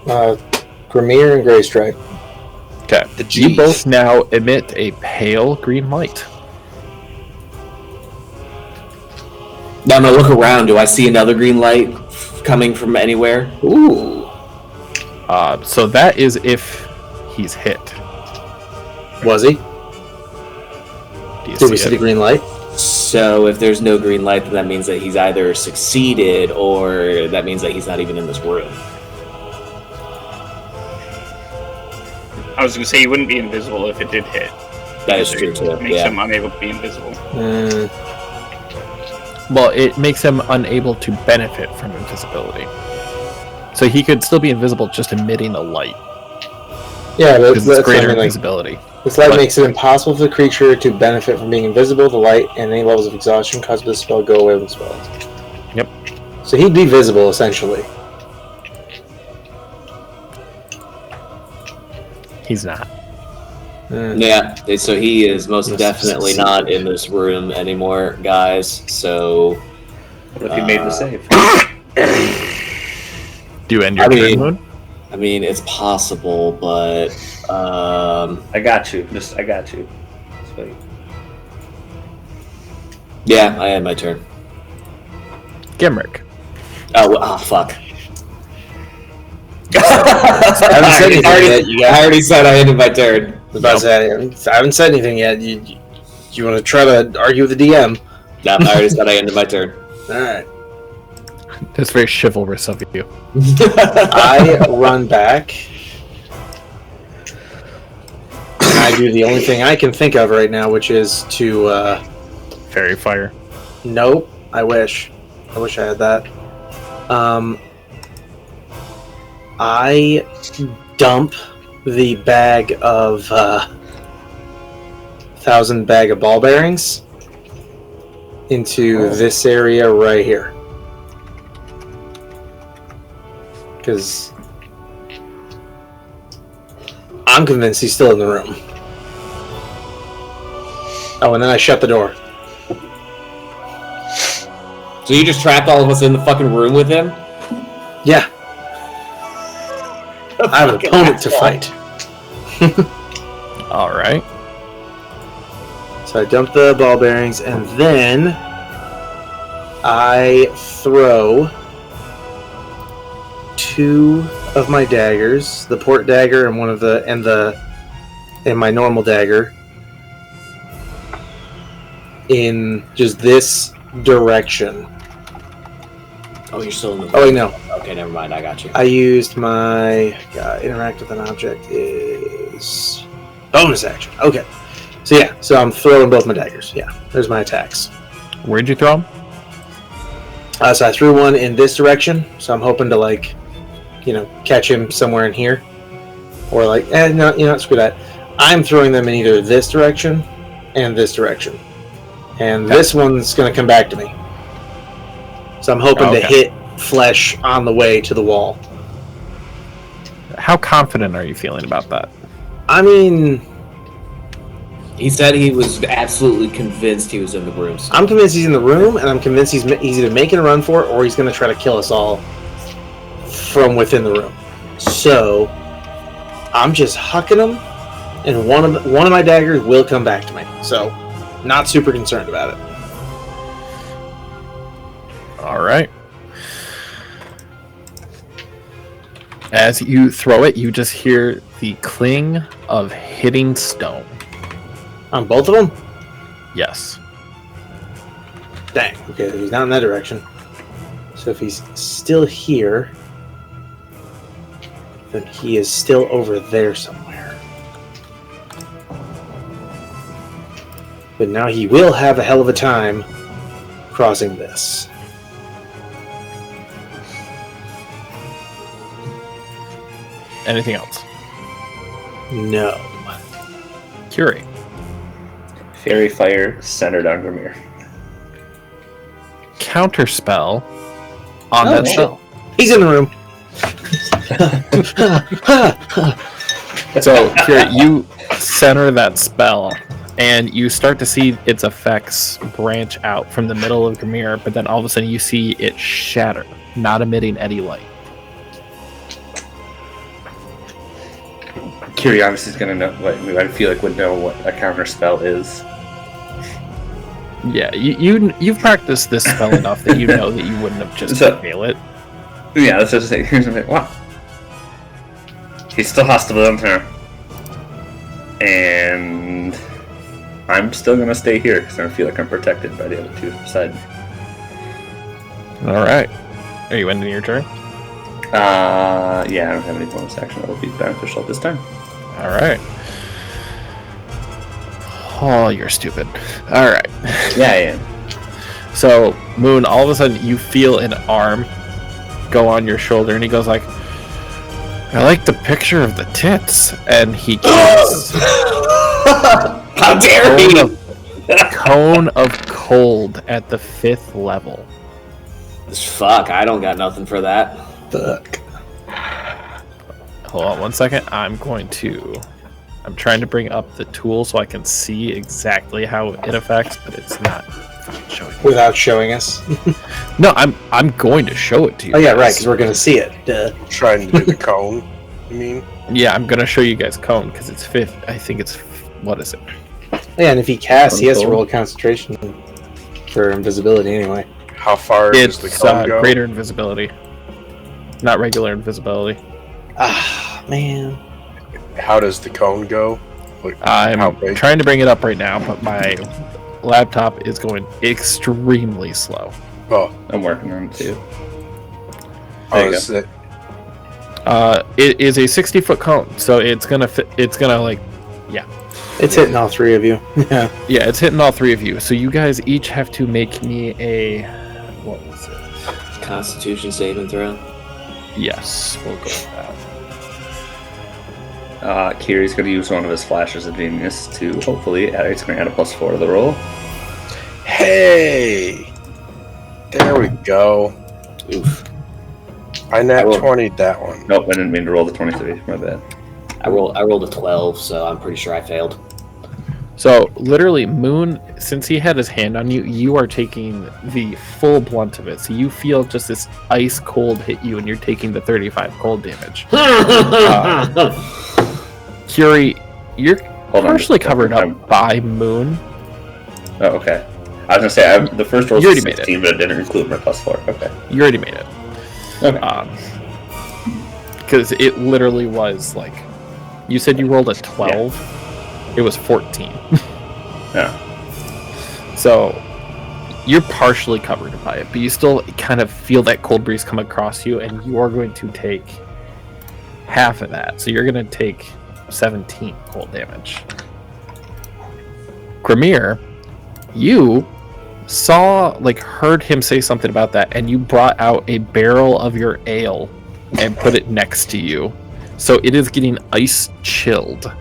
Grimir and Greystripe. Okay. You both now emit a pale green light. Now I'm gonna look around. Do I see another green light coming from anywhere? Ooh. So that is if he's hit. Was he? Do you Did we see the green light? So if there's no green light, then that means that he's either succeeded or that means that he's not even in this room. I was gonna say he wouldn't be invisible if it did hit. That is true too. It makes Yeah. him unable to be invisible. Well, it makes him unable to benefit from invisibility. So he could still be invisible, just emitting a light. Yeah, but Because it's that's greater something like invisibility. this light But- makes it impossible for the creature to benefit from being invisible. The light and any levels of exhaustion caused by the spell go away when the spell ends. Yep. So he'd be visible essentially. He's not. Yeah, so he is most definitely not in this room anymore, guys. So What if you made the save? Do you end your I turn, mean- Moon? I mean, it's possible, but I got you. I got you. Just wait. yeah, I had my turn. Gimrick. Oh, fuck. I haven't said anything yet. You I already said I ended my turn. I was about to say, I haven't said anything yet. You want to try to argue with the DM? No, I already said I ended my turn. All right. That's very chivalrous of you. I run back. And I do the only thing I can think of right now, which is to. Fairy fire. Nope. I wish I had that. I dump the bag of 1,000 bag of ball bearings into this area right here. Because I'm convinced he's still in the room. Oh, and then I shut the door. So you just trapped all of us in the fucking room with him? Yeah. I have an opponent to fight. All right. So I dump the ball bearings, and then I throw 2 of my daggers, the port dagger and and my normal dagger, in just this direction. Oh, you're still in the room. Oh wait, no. Okay, never mind. I got you. I used my interact with an object is bonus action. Okay. So yeah, so I'm throwing both my daggers. Yeah, there's my attacks. Where'd you throw him? So I threw one in this direction. So I'm hoping to catch him somewhere in here, or no, screw that. I'm throwing them in either this direction and this direction, and this one's going to come back to me. So I'm hoping to hit flesh on the way to the wall. How confident are you feeling about that? I mean, He said he was absolutely convinced he was in the room. I'm convinced he's in the room, and I'm convinced he's either making a run for it or he's going to try to kill us all from within the room. So I'm just hucking him, and one of my daggers will come back to me. So not super concerned about it. All right. As you throw it, you just hear the cling of hitting stone. On both of them? Yes. Dang. Okay, he's not in that direction. So if he's still here, then he is still over there somewhere. But now he will have a hell of a time crossing this. Anything else? No. Curie. Fairy fire centered on Grimir. Counterspell on that spell. He's in the room. So, Curie, you center that spell, and you start to see its effects branch out from the middle of Grimir, but then all of a sudden you see it shatter, not emitting any light. Kiri obviously is gonna know what I feel like would know what a counter spell is. Yeah, you've practiced this spell enough that you know that you wouldn't have just fail it. Yeah, let's just say here's a bit. Wow. He still has to live here. And I'm still gonna stay here because I feel like I'm protected by the other two beside me. Alright. Are you ending your turn? Yeah, I don't have any bonus action that will be beneficial at this time. Alright. Oh, you're stupid. Alright. Yeah, I am. So, Moon, all of a sudden you feel an arm go on your shoulder, and he goes like, I like the picture of the tits. And he casts How dare he! Cone of Cold at the 5th level. Fuck, I don't got nothing for that. Fuck. Hold on 1 second. I'm trying to bring up the tool so I can see exactly how it affects, but it's not showing. Without showing us. No, I'm going to show it to you. Oh yeah, guys. right, because we're gonna see it. Duh. Trying to do the cone, you mean? Yeah, I'm gonna show you guys Cone because it's 5th. I think it's what is it? Yeah, and if he casts, he has to roll a concentration for invisibility anyway. How far does the It's cone go? greater invisibility, not regular invisibility. Ah, man. How does the cone go? Like, how I'm big? trying to bring it up right now, but my laptop is going extremely slow. Oh, I'm working on it too. oh, is it? It is a 60-foot cone, so it's gonna fit. It's gonna like, yeah, It's hitting all three of you. Yeah. yeah, it's hitting all three of you. So you guys each have to make me a what was it? Constitution saving throw. Yes, we'll go with that. Kiri's going to use one of his flashes of genius to hopefully it's going to add a +4 to the roll. Hey! There we go. Oof. I nat 20'd that one. Nope, I didn't mean to roll the 23. My bad. I rolled a 12, so I'm pretty sure I failed. So literally, Moon, since he had his hand on you, you are taking the full blunt of it. So you feel just this ice cold hit you, and you're taking the 35 cold damage. Curie, you're partially covered up by Moon. Oh, okay. I was going to say, the first roll You was already made 16, but it didn't include my +4. Okay. You already made it. Okay. Because it literally was like, you said you rolled a 12. Yeah. It was 14. Yeah. So you're partially covered by it, but you still kind of feel that cold breeze come across you, and you are going to take half of that. So you're going to take 17 cold damage. Grimir, you heard him say something about that, and you brought out a barrel of your ale and put it next to you. So it is getting ice chilled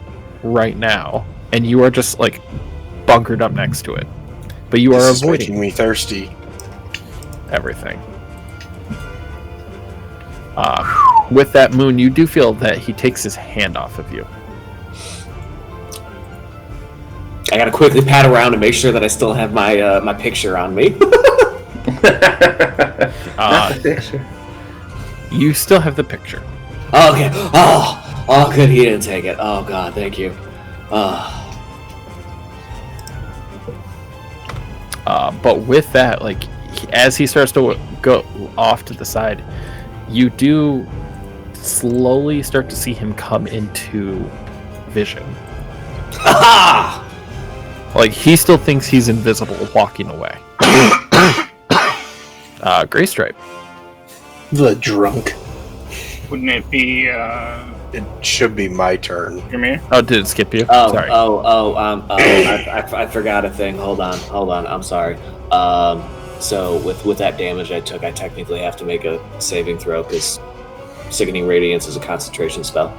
right now, and you are just like bunkered up next to it. But you are avoiding making me thirsty. Everything. With that, Moon, you do feel that he takes his hand off of you. I gotta quickly pat around and make sure that I still have my my picture on me. You still have the picture. Oh, okay. Oh, good. He didn't take it. Oh God, thank you. But with that, like, as he starts to go off to the side, you do slowly start to see him come into vision. Like, he still thinks he's invisible walking away. Gray Stripe. The drunk. Wouldn't it be It should be my turn. Grimir? Oh, did it skip you? Sorry. I forgot a thing. Hold on. I'm sorry. So with that damage I took, I technically have to make a saving throw because Sickening Radiance is a concentration spell.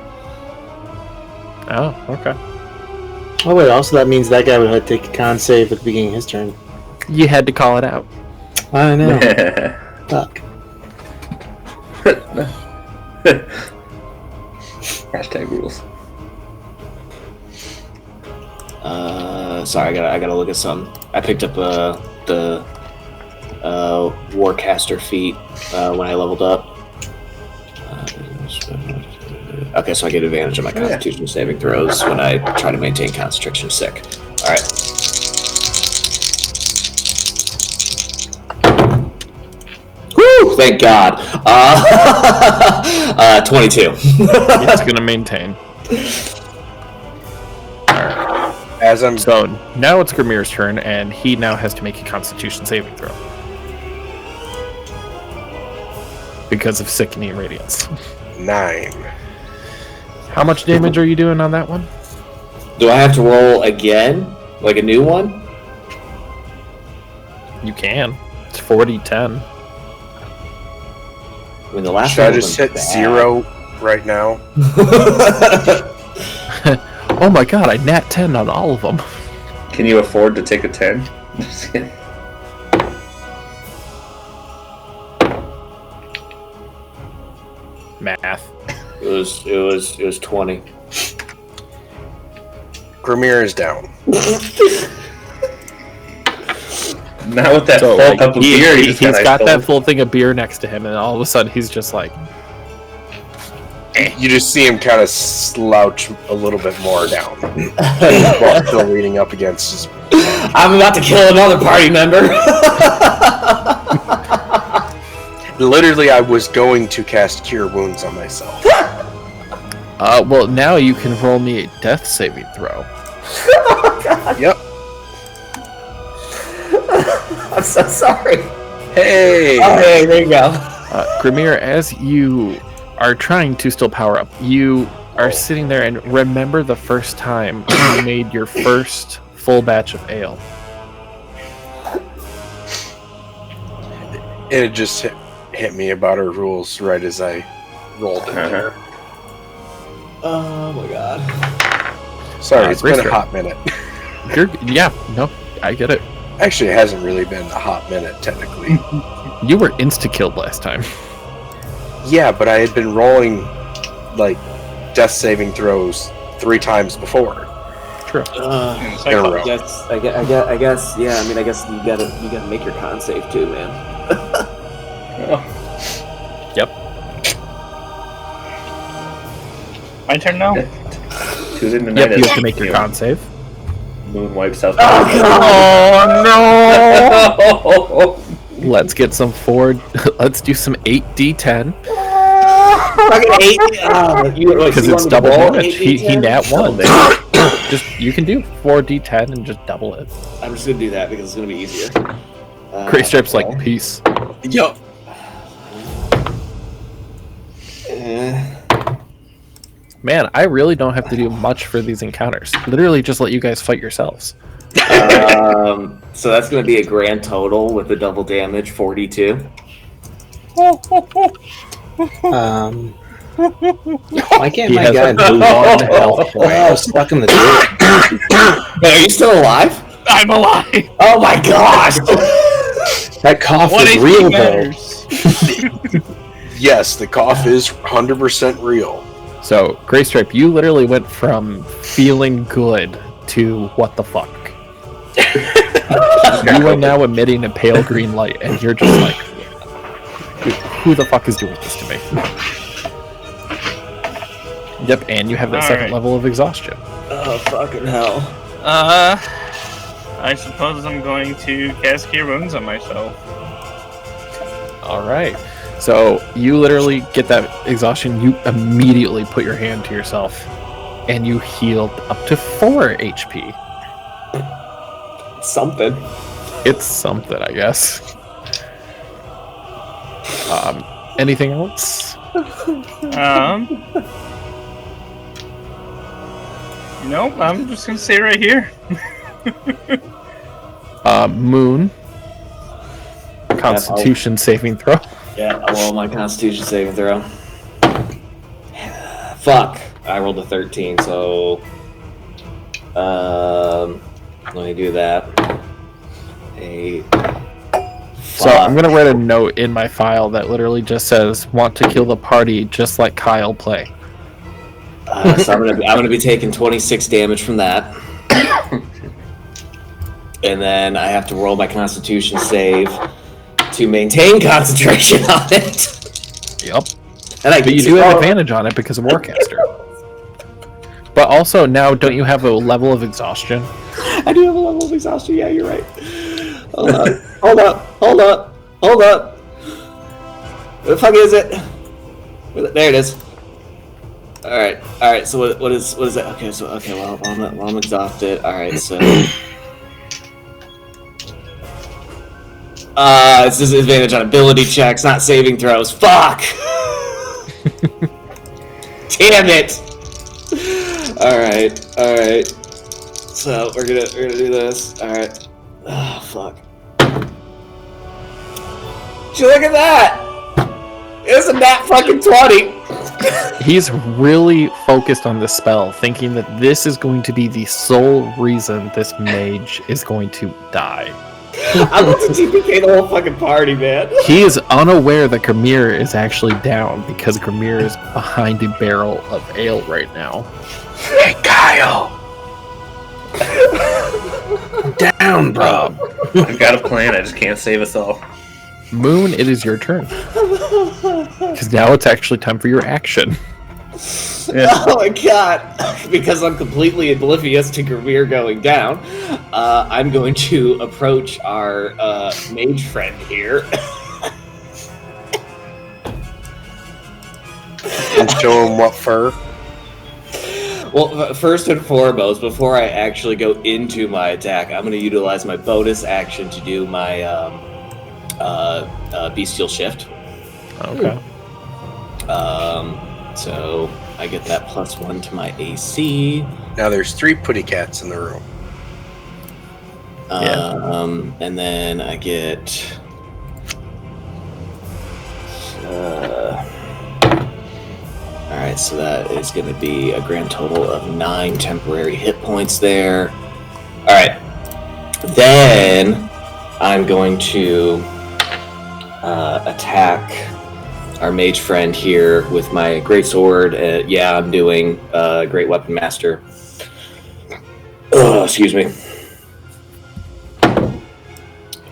Oh, okay. Oh wait, also that means that guy would have to take a con save at the beginning of his turn. You had to call it out. I know. Fuck. Hashtag rules. Sorry, I gotta look at something. I picked up the Warcaster feat when I leveled up. Okay, so I get advantage of my Constitution saving throws when I try to maintain concentration sick. All right. Woo! Thank God. 22. It's gonna maintain. As I'm So now it's Grimir's turn, and he now has to make a Constitution saving throw because of Sickening Radiance. 9. How much damage are you doing on that one? Do I have to roll again? Like a new one? You can. It's 40-10. I mean, the last Should I one just hit wasn't bad. 0 right now? Oh my god, I nat 10 on all of them. Can you afford to take a 10? Just kidding. Math. It was 20. Grimir is down. Not with that So, full like, cup of he- beer. he's just got got ice that cold. full thing of beer next to him, and all of a sudden he's just like, You just see him kind of slouch a little bit more down while still leaning up against his. I'm about to kill another party member. Literally, I was going to cast Cure Wounds on myself. well, now you can roll me a death saving throw. Yep. I'm so sorry. Hey! Okay, there you go. Grimir, as you are trying to still power up, you are sitting there and remember the first time you made your first full batch of ale. And it just hit me about our rules right as I rolled in there. Oh my god. Sorry, it's been a Rister. hot minute. Yeah, no, I get it. Actually, it hasn't really been a hot minute, technically. You were insta-killed last time. Yeah, but I had been rolling, like, death saving throws 3 times before. True. In a row. I guess. Yeah. I mean, I guess you gotta make your con save too, man. Yep. My turn now? Tuesday Yep, night you have to make your con save. Moon wipes out. Oh no! Let's get some forward. Let's do some 8d10 Fucking 8. because it's double damage. He nat 1. Just you can do 4d10 and just double it. I'm just gonna do that because it's gonna be easier. Gray Stripe's like peace. Yup. Man, I really don't have to do much for these encounters. Literally, just let you guys fight yourselves. So that's gonna be a grand total with the double damage, 42. Why can't He my has guy a move 1 health point. I was stuck in the door. Wait, are you still alive? I'm alive! Oh my gosh! That cough What is is real, matters? though. Yes, the cough is 100% real. So, Gray Stripe, you literally went from feeling good to what the fuck. You are now emitting a pale green light, and you're just like, who the fuck is doing this to me? Yep, and you have that second Alright. level of exhaustion. Oh fucking hell! I suppose I'm going to cast Cure Wounds on myself. All right. So you literally get that exhaustion. You immediately put your hand to yourself, and you healed up to 4 HP. Something. It's something, I guess. Anything else? Nope, I'm just gonna stay right here. Moon. Constitution saving throw. Yeah, I roll my Constitution saving throw. Fuck. I rolled a 13, so... let me do that. 8. So I'm gonna write a note in my file that literally just says, "Want to kill the party just like Kyle play." So I'm gonna be taking 26 damage from that. And then I have to roll my Constitution save to maintain concentration on it. Yep. And But you do have advantage on it because of Warcaster. But also now, don't you have a level of exhaustion? I do have a level of exhaustion. Yeah, you're right. Hold up. Hold up. Where the fuck is it? There it is. All right. So what is that? Okay. Well, I'm exhausted. All right. So. It's disadvantage on ability checks, not saving throws. Fuck! Damn it! Alright. So, we're gonna do this. Alright. Oh, fuck. Did you look at that? Isn't that fucking 20? He's really focused on this spell, thinking that this is going to be the sole reason this mage is going to die. I'm about to TPK the whole fucking party, man. He is unaware that Grimir is actually down because Grimir is behind a barrel of ale right now. Hey, Kyle! I'm down, bro. I've got a plan, I just can't save us all. Moon, it is your turn. Because now it's actually time for your action. Yeah. Oh my god! Because I'm completely oblivious to Grimir going down, I'm going to approach our mage friend here. And show him what fur. Well, first and foremost, before I actually go into my attack, I'm going to utilize my bonus action to do my bestial shift. Okay. So I get that +1 to my AC. Now there's 3 putty cats in the room. And then I get alright, so that is going to be a grand total of 9 temporary hit points there. Alright. Then I'm going to attack our mage friend here with my great sword. Yeah, I'm doing Great Weapon Master. Oh, excuse me.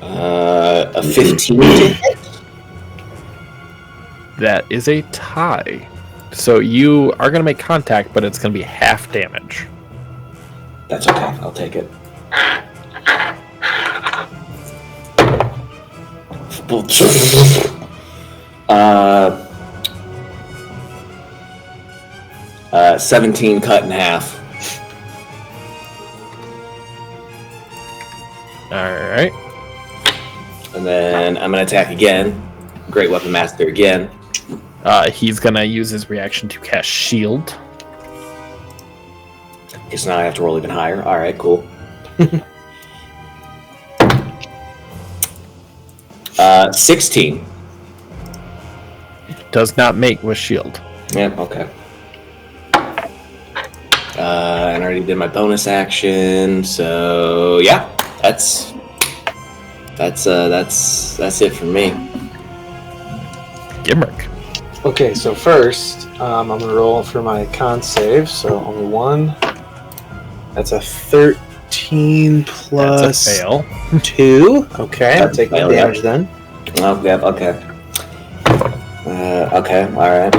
A 15 to hit? That is a tie. So you are going to make contact, but it's going to be half damage. That's okay. I'll take it. 17 cut in half. Alright. And then I'm going to attack again. Great Weapon Master again. He's going to use his reaction to cast Shield. Guess now I have to roll even higher. Alright, cool. 16. Does not make with Shield. Yep, okay. And I already did my bonus action, so yeah, that's it for me. Gimrick. Okay, so first, I'm going to roll for my con save, so only 1. That's a 13 plus That's a fail. 2. Okay, I'll take my Fail, damage then. Oh, yep, okay. Okay, alright.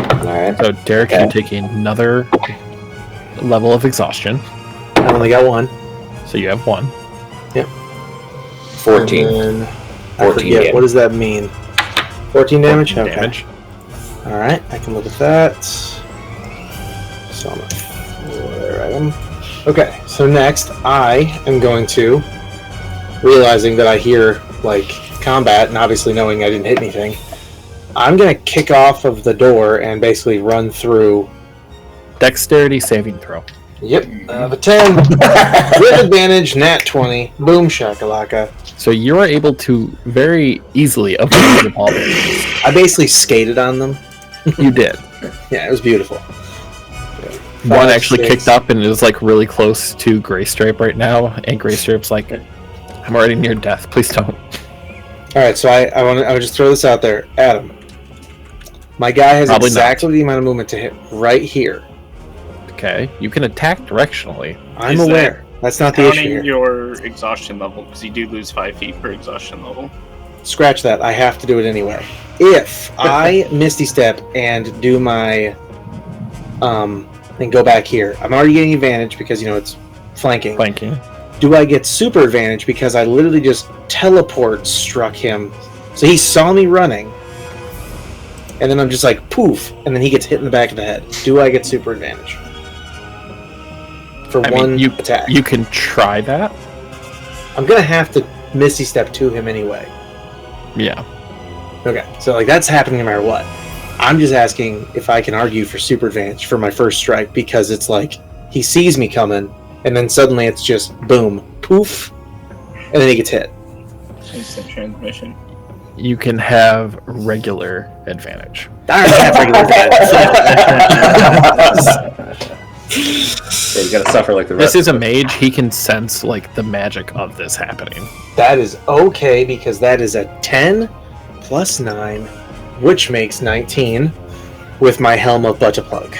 So Derek, Okay. you're taking another level of exhaustion. I only got 1. So you have 1. 14. And then I 14 forget, damage. what does that mean? 14 damage? 14 Okay. damage. Alright, I can live with that. So I'm where I am. Okay, so next I am going to realizing that I hear like combat and obviously knowing I didn't hit anything, I'm gonna kick off of the door and basically run through. Dexterity saving throw. Yep, a 10 with advantage, nat 20, boom shakalaka. So you are able to very easily avoid the ball bearings. I basically skated on them. You did. Yeah, it was beautiful. One actually kicked up and is like really close to Gray Stripe right now, and Gray Stripe's like, "I'm already near death. Please don't." All right, so I would just throw this out there, Adam. My guy has Probably exactly the amount of movement to hit right here. Okay, you can attack directionally. I'm Is aware. That's not the issue Counting here. your exhaustion level, because you do lose 5 feet per exhaustion level. Scratch that. I have to do it anyway. If I Misty Step and do my and go back here, I'm already getting advantage because it's flanking. Flanking. Do I get super advantage because I literally just teleport struck him? So he saw me running, and then I'm just like poof, and then he gets hit in the back of the head. Do I get super advantage for one attack? You can try that. I'm gonna have to Misty Step to him anyway. Yeah. Okay, so like that's happening no matter what. I'm just asking if I can argue for super advantage for my first strike because it's like he sees me coming, and then suddenly it's just boom, poof, and then he gets hit. Instant transmission. You can have regular advantage. I already have regular advantage. Yeah, you gotta suffer like the rest. This is a mage. He can sense like the magic of this happening. That is okay because that is a 10 plus 9, which makes 19 with my Helm of Butterplug.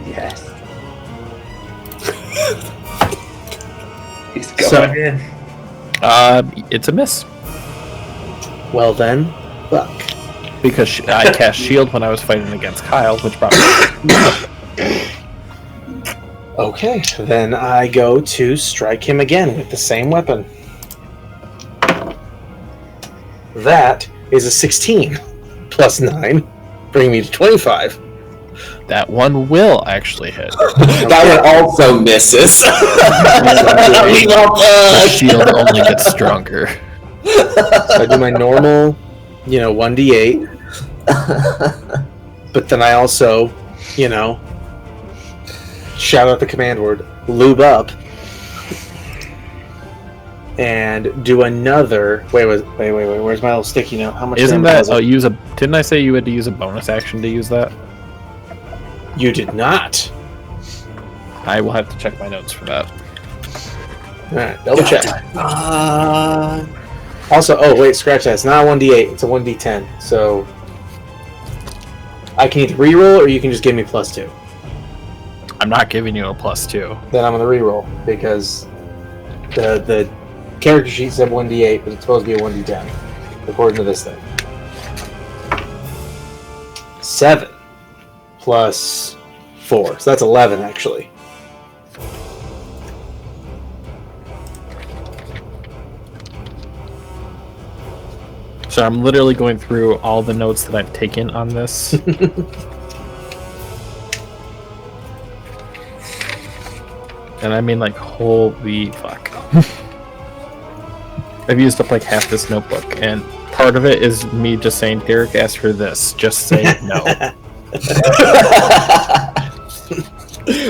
Yes. He's going in. It's a miss Well then, fuck. because I cast shield when I was fighting against Kyle, which brought me. Okay, then I go to strike him again with the same weapon. That is a 16 plus 9, bringing me to 25. That one will actually hit. That one also misses. The shield only gets stronger. So I do my normal, 1d8. But then I also, shout out the command word, lube up. And do another. Wait. Where's my little sticky note? How much? Isn't damage that? was it? Didn't I say you had to use a bonus action to use that? You did not. I will have to check my notes for that. All right, double check. Also, scratch that. It's not a 1d8. It's a 1d10. So I can either reroll or you can just give me +2. I'm not giving you a +2. Then I'm gonna reroll because the character sheet said 1d8, but it's supposed to be a 1d10 according to this thing. 7 plus 4, so that's 11 actually. So I'm literally going through all the notes that I've taken on this. And I mean, like, holy fuck. I've used up like half this notebook, and part of it is me just saying, Derek asked for this, just say no.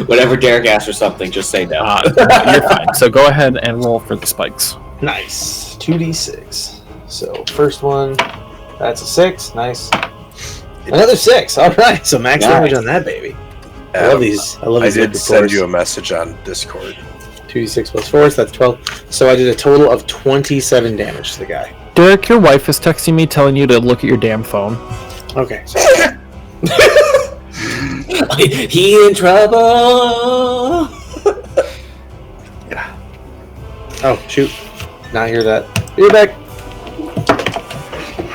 Whenever Derek asks for something, just say no. You're fine. So go ahead and roll for the spikes. Nice. 2d6. So first one, that's a 6. Nice. Another 6. All right. So max damage on that baby. I love these. I did send you a message on Discord. 2d6 plus 4, so that's 12. So I did a total of 27 damage to the guy. Derek, your wife is texting me telling you to look at your damn phone. Okay. He in trouble. Yeah. Oh shoot! Not hear that. You're back.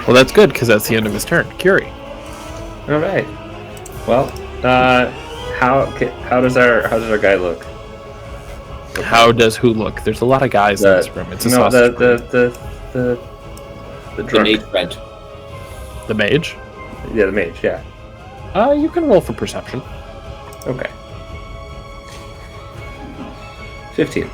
Well, that's good because that's the end of his turn. Curie. All right. Well, how does our guy look? How does who look? There's a lot of guys in this room. It's a sausage room. The drunk. mage friend. The mage? Yeah, the mage. Yeah. You can roll for perception. Okay. 15.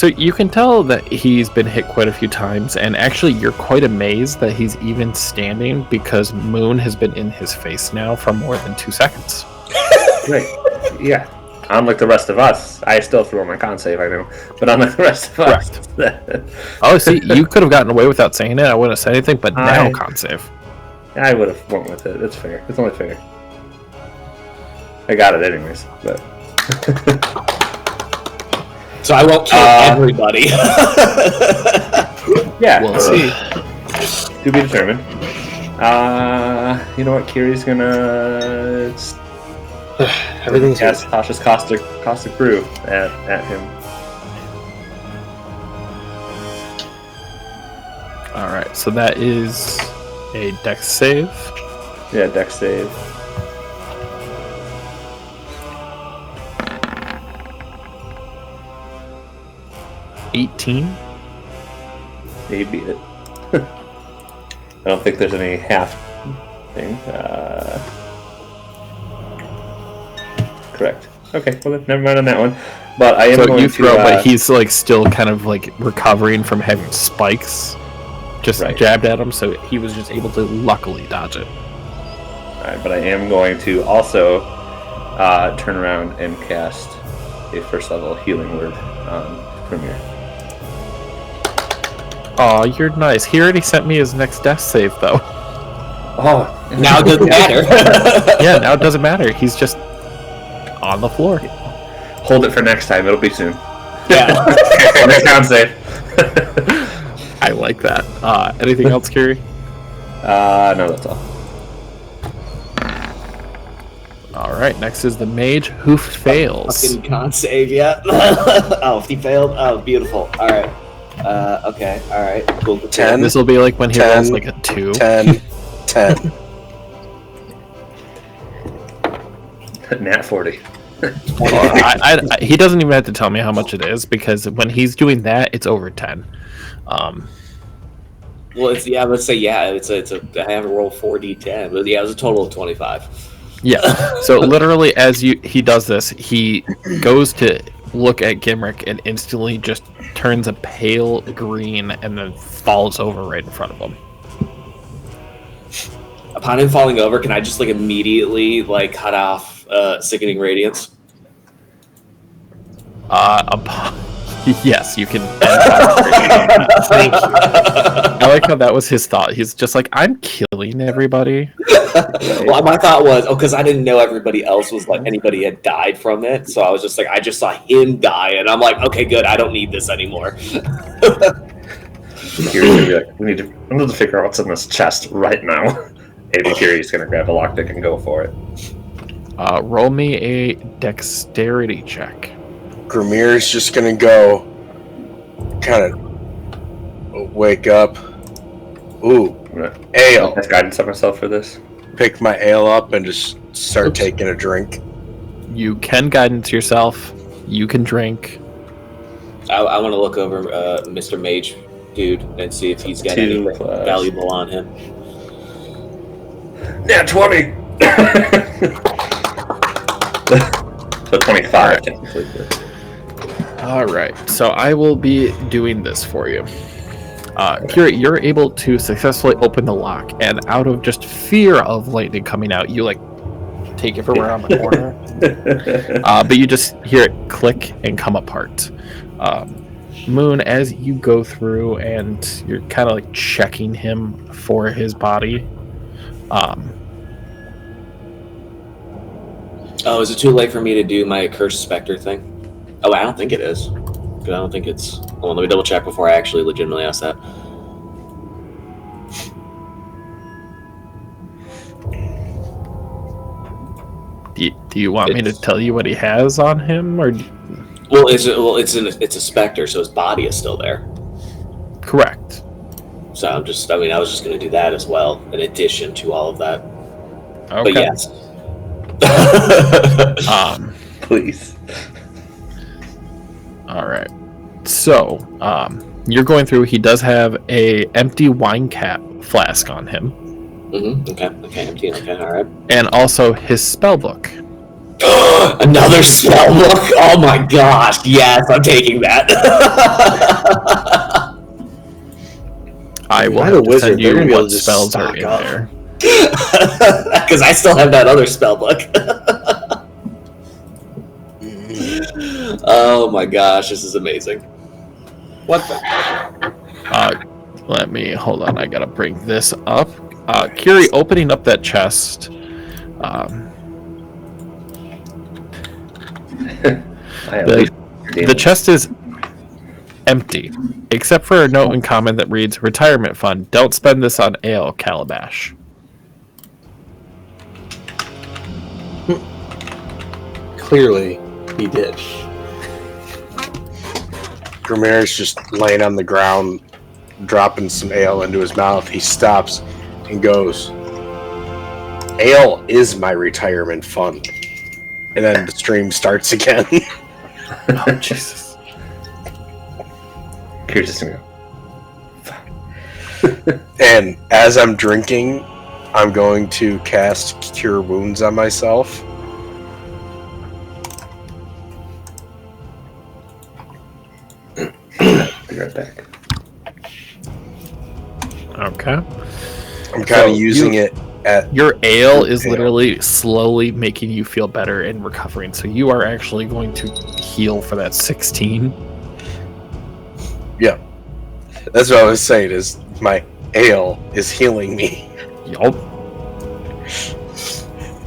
So you can tell that he's been hit quite a few times, and actually you're quite amazed that he's even standing because Moon has been in his face now for more than 2 seconds. Right. Yeah. Unlike the rest of us, I still threw on my con save, I know. But unlike the rest of us. Oh, see, you could have gotten away without saying it. I wouldn't have said anything, but now con save. I would have went with it. It's fair. It's only fair. I got it anyways, but... So I won't kill everybody. Yeah. We'll see. To be determined. You know what? Kiri's gonna... Everything's cast Tasha's Caustic Brew at him. Alright, so that is a dex save. Yeah, dex save. $18. He beat it. I don't think there's any half thing. Correct. Okay, well then, never mind on that one. But I am So going you to... throw, but he's like still kind of like recovering from having spikes just Right. jabbed at him, so he was just able to luckily dodge it. Alright, but I am going to also turn around and cast a first level healing word on Premier. Oh, you're nice. He already sent me his next death save, though. Oh, Now it doesn't matter. Yeah, now it doesn't matter. He's just on the floor. hold it for next time. It'll be soon. Yeah. Next con save. I like that. Anything else, Kiri? No, that's all. All right, next is the mage who fails. Fucking con save, yeah. Oh, he failed? Oh, beautiful. Alright. Okay, alright. Cool. 10. This will be like when he 10, rolls like a 2. 10. 10. Nat 40. He doesn't even have to tell me how much it is because when he's doing that, it's over 10. Well, it's let's say it's a. I haven't rolled 4d10, but yeah, it was a total of 25. Yeah. So literally, as he does this, he goes to look at Gimrick and instantly just turns a pale green and then falls over right in front of him. Upon him falling over, can I just like immediately like cut off sickening radiance? Yes, you can. Thank you. I like how that was his thought. He's just like, I'm killing everybody. Well, my thought was, because I didn't know everybody else was like anybody had died from it, so I was just like, I just saw him die, and I'm like, okay, good, I don't need this anymore. Kiri's gonna be like, I need to figure out what's in this chest right now. Maybe Kiri's gonna grab a lockpick and go for it. Roll me a dexterity check. Grimir's just gonna go kind of wake up. Ooh, ale. Has guidance on myself for this. Pick my ale up and just start taking a drink. You can guidance yourself. You can drink. I want to look over Mr. Mage dude and see if he's got 2 anything plus. valuable on him. Nat 20! So 25 technically. All right, so I will be doing this for you. Kira, you're able to successfully open the lock, and out of just fear of lightning coming out, you like take it from around the corner. But you just hear it click and come apart. Moon, as you go through and you're kind of like checking him for his body. Oh, is it too late for me to do my Cursed Spectre thing? Oh, I don't think it is. Because I don't think it's... Hold on, let me double check before I actually legitimately ask that. Do you want me to tell you what he has on him, or? Well, it's a Spectre, so his body is still there. Correct. So I was just going to do that as well, in addition to all of that. Okay. But yes. Please. All right. So, you're going through. He does have a empty wine cap flask on him. Mm-hmm. Okay. Empty. Okay. All right. And also his spell book. Another spell book. Oh my gosh! Yes, I'm taking that. I will I'm have a to wizard. send They're you gonna be able what to just spells are stock in up. there. Because I still have that other spell book. Oh my gosh, this is amazing. What the? Let me hold on. I gotta bring this up. Kiri, opening up that chest. The chest is empty, except for a note in common that reads, "Retirement fund. Don't spend this on ale, Calabash." Clearly, he did. Grimir's just laying on the ground, dropping some ale into his mouth. He stops and goes, "Ale is my retirement fund." And then the stream starts again. Oh, Jesus. Here's just gonna go. And as I'm drinking, I'm going to cast Cure Wounds on myself. Be right back. Okay. I'm kind of using it at... Your ale is literally slowly making you feel better and recovering, so you are actually going to heal for that 16. Yeah. That's what I was saying, is my ale is healing me. Yup.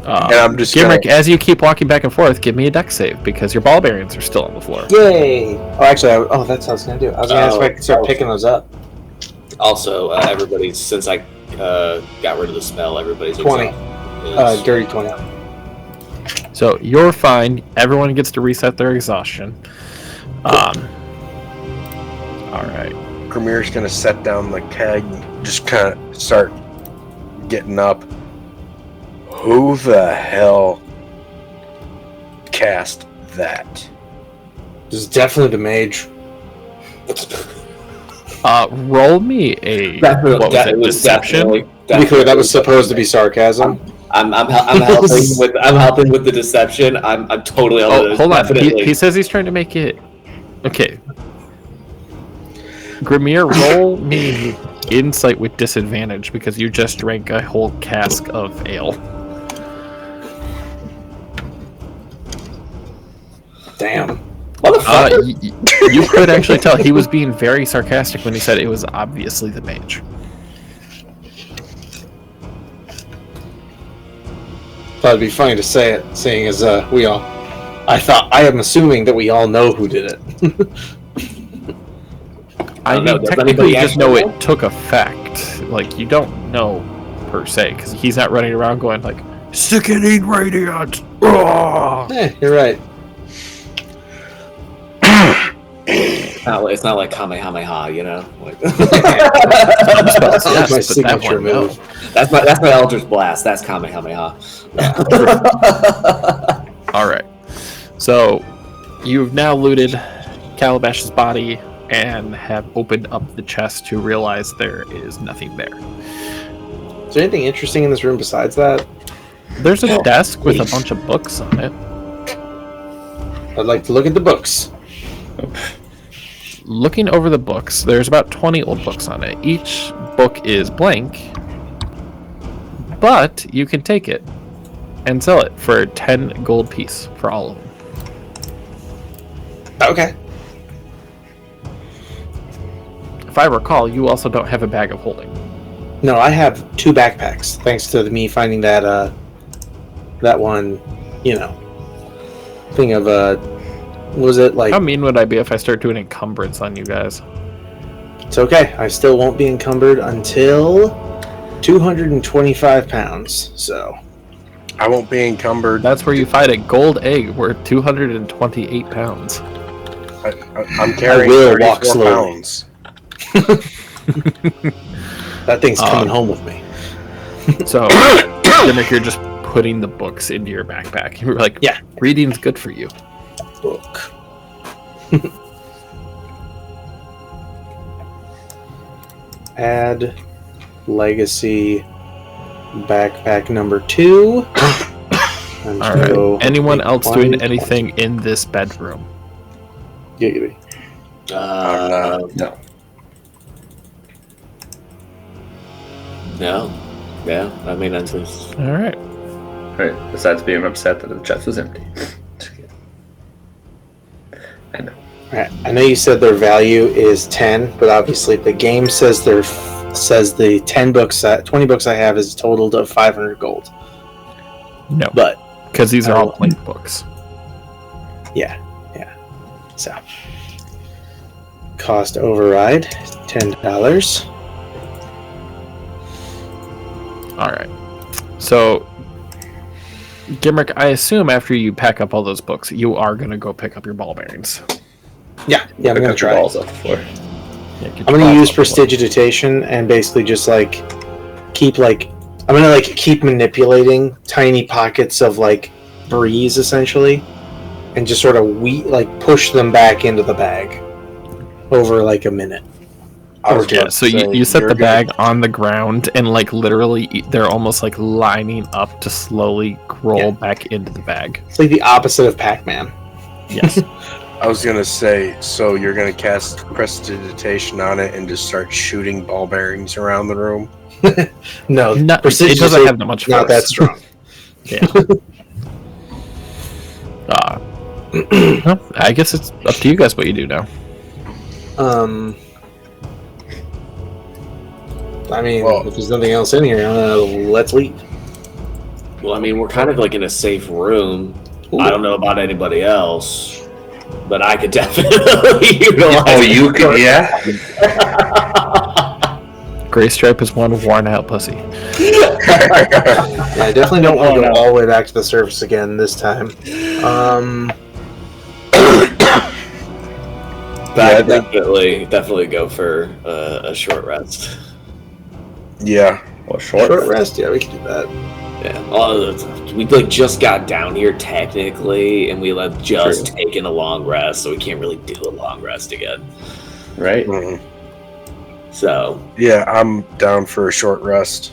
And I'm just Gimrick, as you keep walking back and forth, give me a dex save, because your ball bearings are still on the floor. Yay! Oh, actually, that's what I was gonna do. I was gonna ask if I could start picking those up. Also, everybody's, since I got rid of the spell, everybody's 20. exhausted. Dirty 20. So you're fine. Everyone gets to reset their exhaustion. All right. Grimir's gonna set down the keg, just kind of start getting up. Who the hell cast that? This is definitely the mage. Roll me a deception. To be clear, that was supposed to be sarcasm. I'm helping with the deception. I'm totally on Oh, the hold on. definitely. He says he's trying to make it. Okay. Grimir, roll me insight with disadvantage because you just drank a whole cask of ale. Damn. You could actually tell he was being very sarcastic when he said it was obviously the mage. Thought it'd be funny to say it, seeing as I am assuming that we all know who did it. I know, mean, does technically anybody you just know actually it took effect. Like, you don't know per se, because he's not running around going like, "Sickening radiant!" You're right. It's not like Kamehameha, you know. Like, Yes, my but that signature one, no. move. that's my Eldritch Blast. That's Kamehameha. All right. So you've now looted Calabash's body and have opened up the chest to realize there is nothing there. Is there anything interesting in this room besides that? There's a desk with a bunch of books on it. I'd like to look at the books. Looking over the books, there's about 20 old books on it. Each book is blank, but you can take it and sell it for 10 gold piece for all of them. Okay. If I recall, you also don't have a bag of holding. No, I have 2 backpacks, thanks to me finding that that one, thing of was it like? How mean would I be if I start doing encumbrance on you guys? It's okay. I still won't be encumbered until 225 pounds. So I won't be encumbered. That's where you find a gold egg worth 228 pounds. I'm carrying I will 34 walk slowly. pounds. That thing's coming home with me. So, Gimmick, you're just putting the books into your backpack. You're like, yeah, reading's good for you. Book. Add legacy backpack number 2. I'm All just gonna go right. Anyone make else 20, doing anything in this bedroom? Giggity. No. No. Yeah, I mean, that's just... All right. Right. Besides being upset that the chest was empty. I know. Alright, I know you said their value is 10, but obviously the game says the 10 books, 20 books I have is totaled of 500 gold. No, But because these are all plain books. yeah. So cost override $10. All right. So, Gimrick, I assume after you pack up all those books, you are going to go pick up your ball bearings. Yeah, I'm Pick gonna up your try. balls off the floor. Yeah, get your I'm gonna balls use off the floor. prestidigitation and basically just keep keep manipulating tiny pockets of breeze essentially, and just sort of push them back into the bag over a minute. Yeah, so you set the bag on the ground and literally they're almost lining up to slowly roll back into the bag. It's like the opposite of Pac-Man. Yes. I was gonna say, so you're gonna cast prestidigitation on it and just start shooting ball bearings around the room? No, It doesn't prestidigitation have that much force. not that strong. Yeah. Well, I guess it's up to you guys what you do now. I mean, Well- if there's nothing else in here, let's leave. Well, I mean, we're kind of in a safe room. I don't know about anybody else, but I could definitely utilize. Oh, you could, yeah. Gray Stripe is one worn out pussy. Yeah, I definitely don't want to go all the way back to the surface again this time. Definitely go for a short rest. Yeah. Well, short. Short rest? Yeah, we can do that. Yeah, we just got down here technically, and we just taken a long rest, so we can't really do a long rest again. Right. Mhm. So Yeah, I'm down for a short rest.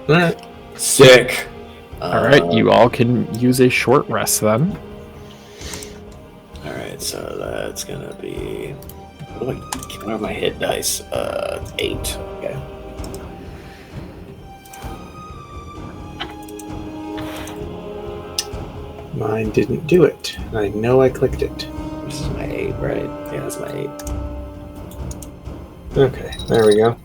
Alright. sick. All right, you all can use a short rest then. All right, so that's gonna be. What are my hit dice? 8. Okay. Mine didn't do it. And I know I clicked it. This is my 8, right? Yeah, that's my 8. Okay, there we go.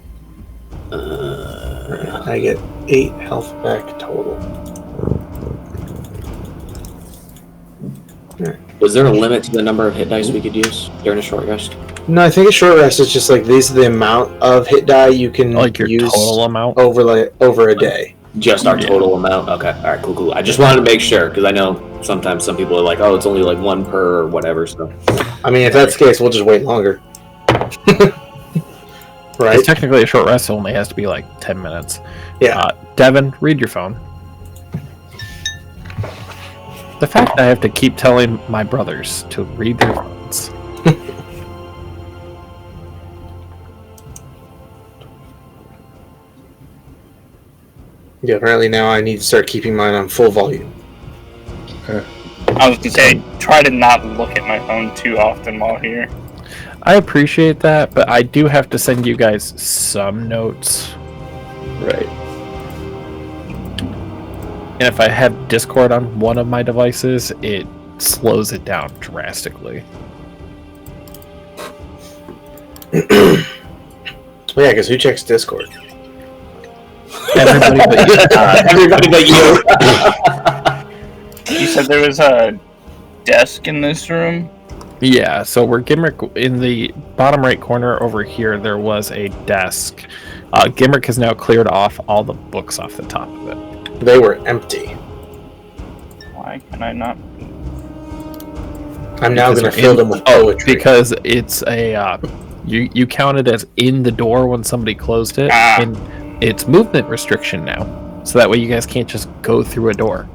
Uh, I get 8 health back total. was there a limit to the number of hit dice we could use during a short rest? No, I think a short rest is just these are the amount of hit die you can Your use total amount. over a day. Just our total amount? Okay, alright, cool. I just wanted to make sure, because I know sometimes some people are like, oh, it's only 1 per or whatever, so. I mean, if that's the case, we'll just wait longer. Right? Because technically a short rest only has to be 10 minutes. Yeah. Devin, read your phone. The fact that I have to keep telling my brothers to read their phones. Yeah, apparently now I need to start keeping mine on full volume. I was gonna say, try to not look at my phone too often while here. I appreciate that, but I do have to send you guys some notes. Right. And if I have Discord on one of my devices, it slows it down drastically. Yeah, because who checks Discord? Everybody but you. Everybody but you. You said there was a desk in this room? Yeah, so where Gimrick, in the bottom right corner over here, there was a desk. Gimrick has now cleared off all the books off the top of it. They were empty. Why can I not? I'm now Because going to they're fill in- them with poetry. Because it's a you count it as in the door when somebody closed it, and it's movement restriction now. So that way you guys can't just go through a door.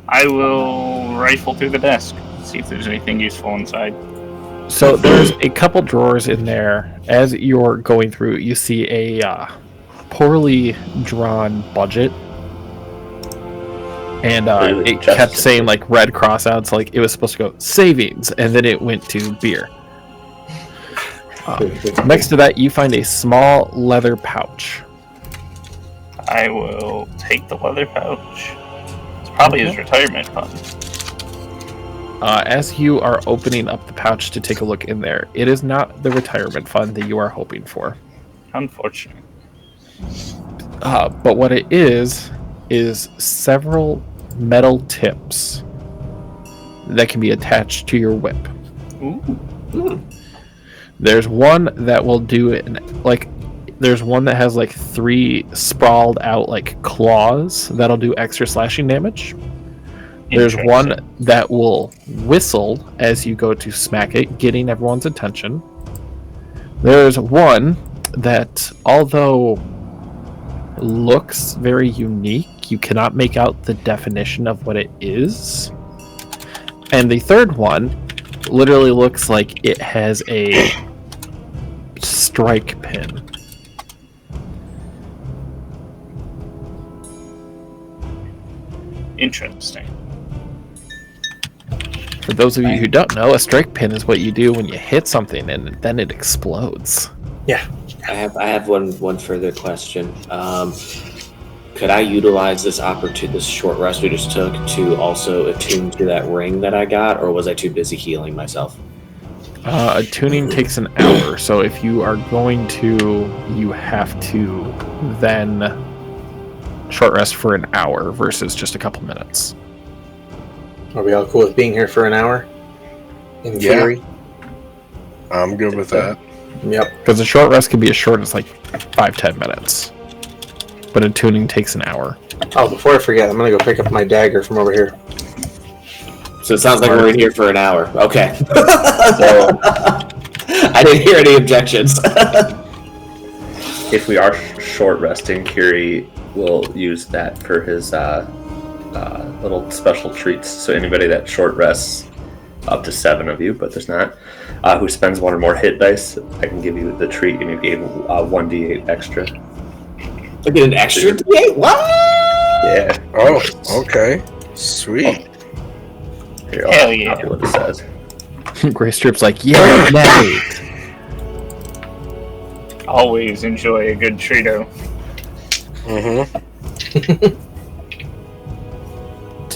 I will rifle through the desk, see if there's anything useful inside. So there's a couple drawers in there. As you're going through, you see a poorly drawn budget And Really? it kept saying like red crossouts, like it was supposed to go savings, and then it went to beer. Next to that, you find a small leather pouch. I will take the leather pouch. It's probably his retirement fund. As you are opening up the pouch to take a look in there, it is not the retirement fund that you are hoping for. Unfortunate. But what it is several metal tips that can be attached to your whip. Ooh. There's one that will do it, there's one that has like 3 sprawled out like claws that'll do extra slashing damage. There's one that will whistle as you go to smack it, getting everyone's attention. There's one that, although looks very unique, you cannot make out the definition of what it is. And the third one literally looks like it has a strike pin. Interesting. For those of you who don't know, a strike pin is what you do when you hit something and then it explodes. Yeah. I have one further question. Could I utilize this short rest we just took to also attune to that ring that I got, or was I too busy healing myself? Attuning takes an hour, so if you are going to, you have to then short rest for an hour versus just a couple minutes. Are we all cool with being here for an hour? In theory? I'm good with that. Yep. Because a short rest can be as short as like 5-10 minutes. But attuning takes an hour. Oh, before I forget, I'm gonna go pick up my dagger from over here. So it sounds like we're in here for an hour. Okay. So I didn't hear any objections. If we are short resting, Kiri will use that for his little special treats. So anybody that short rests, up to 7 of you, but there's not, who spends 1 or more hit dice, I can give you the treat, and you gain 1d8 extra. I get an extra d8? What? Yeah. Oh, okay. Sweet. Here, Hell yeah. I'll what it says. Gray Strip's like, yeah, Nate. Always enjoy a good Trito.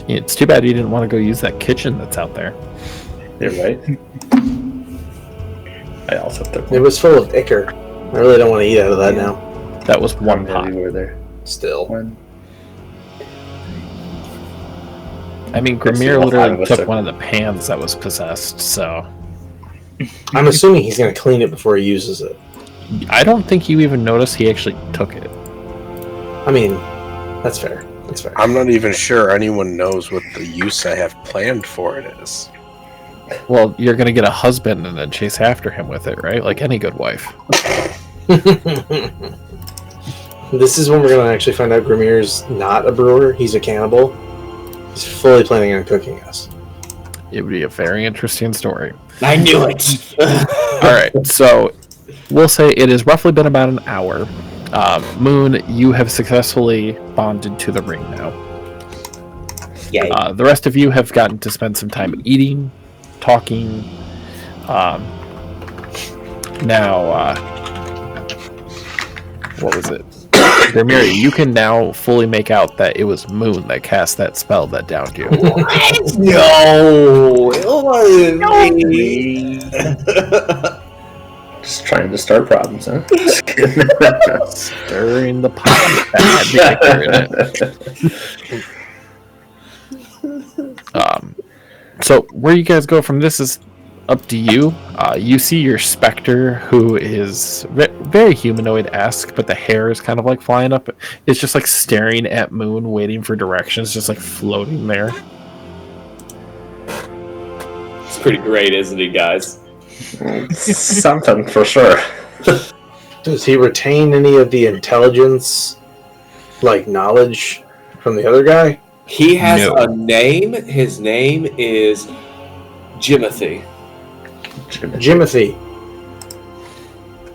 It's too bad you didn't want to go use that kitchen that's out there. You're right. I also took It one. was full of ichor. I really don't want to eat out of that now. That was one How pot. many were there? Still. One. I mean, Let's see, Grimir all 5 literally of us took are- one of the pans that was possessed, so... I'm assuming he's gonna clean it before he uses it. I don't think you even noticed he actually took it. I mean, that's fair. That's fair. I'm not even sure anyone knows what the use I have planned for it is. Well, you're gonna get a husband and then chase after him with it, right? Like any good wife. This is when we're gonna actually find out Grimir's not a brewer, he's a cannibal. He's fully planning on cooking us. It would be a very interesting story. I knew it. Alright, so we'll say it has roughly been about an hour. Moon, you have successfully bonded to the ring now. Yeah. The rest of you have gotten to spend some time eating, talking. What was it? Grimir, you can now fully make out that it was Moon that cast that spell that downed you. No, it wasn't me. Just trying to start problems, huh? Stirring the pot that had liquor in it. So where you guys go from this is up to you. You see your specter, who is very humanoid-esque, but the hair is kind of like flying up. It's just like staring at Moon, waiting for directions, just like floating there. It's pretty great, isn't he, guys? Something for sure. Does he retain any of the intelligence, like knowledge, from the other guy? He has a name. His name is Jimothy. Jimothy.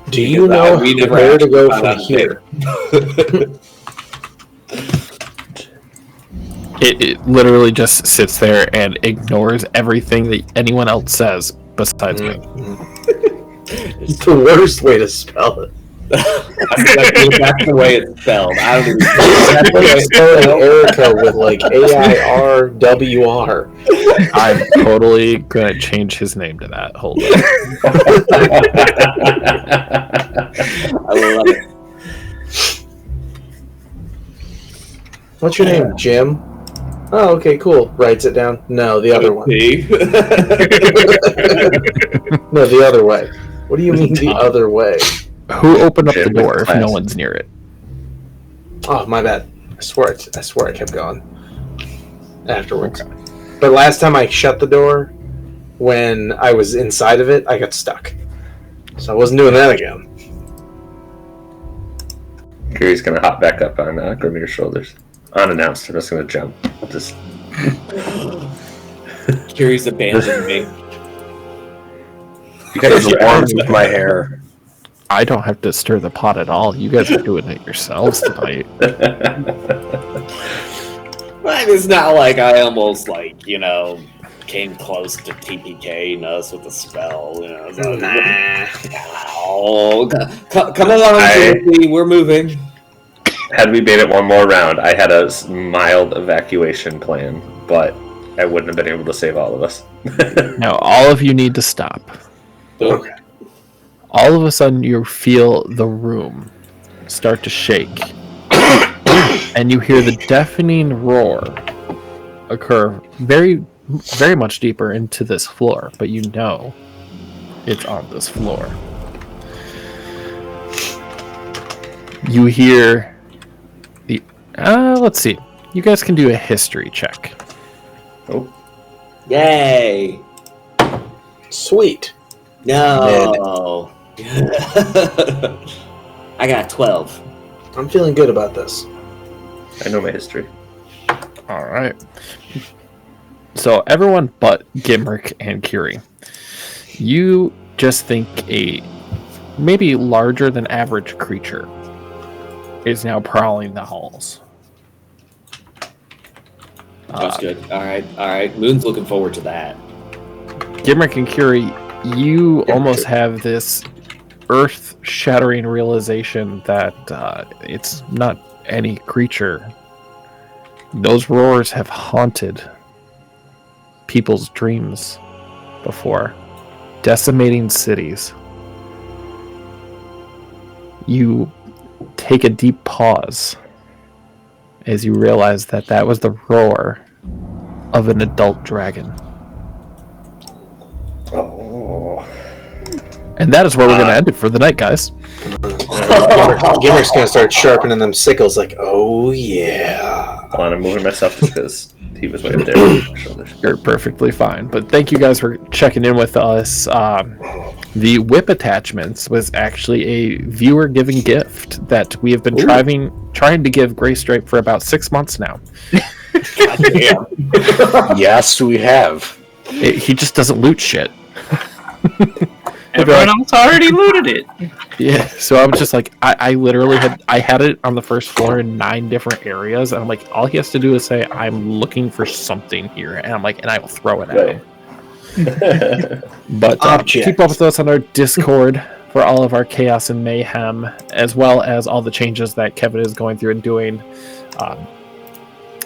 Do you know We never where to go found from out here? It literally just sits there and ignores everything that anyone else says besides me. It's the worst way to spell it. That's the way it's spelled. I don't even That's like spelling Erica with like AIRWR. I'm totally gonna change his name to that. Hold on. I love it. What's your name, Jim? Oh, okay, cool. Writes it down. No, the other one. No, the other way. What do you mean the other way? Who opened up the Jim door with if no class. one's near it? Oh, my bad. I swear I kept going afterwards. But last time I shut the door, when I was inside of it, I got stuck. So I wasn't doing that again. Kiri's gonna hop back up on Grimir's shoulders. Unannounced, I'm just gonna jump. Just Kiri's abandoned me. You guys are warm with my hair. I don't have to stir the pot at all. You guys are doing it yourselves tonight. It's not like I almost came close to TPKing us with a spell. So, oh, come along, Timothy. We're moving. Had we made it one more round, I had a mild evacuation plan, but I wouldn't have been able to save all of us. Now, all of you need to stop. Okay. All of a sudden, you feel the room start to shake, and you hear the deafening roar occur very, very much deeper into this floor, but you know it's on this floor. You hear the... let's see. You guys can do a history check. Oh, Yay! Sweet. No. I got 12. I'm feeling good about this. I know my history. All right. So everyone but Gimrick and Curie, you just think a maybe larger than average creature is now prowling the halls. That's good. All right. Moon's looking forward to that. Gimrick and Curie, you almost have this earth-shattering realization that it's not any creature. Those roars have haunted people's dreams before, decimating cities. You take a deep pause as you realize that that was the roar of an adult dragon. Oh. And that is where we're going to end it for the night, guys. Gimrick's gonna start sharpening them sickles like, oh yeah. Hold on, I'm moving myself just because he was way up there on my shoulders. You're perfectly fine. But thank you guys for checking in with us. The whip attachments was actually a viewer-giving gift that we have been trying to give Gray Stripe for about 6 months now. Goddamn. Yes, we have. He just doesn't loot shit. Everyone else already looted it. Yeah, so I was just like, I literally had it on the first floor in 9 different areas, and I'm like, all he has to do is say, I'm looking for something here, and I'm like, and I will throw it at him. But keep up with us on our Discord for all of our chaos and mayhem, as well as all the changes that Kevin is going through and doing.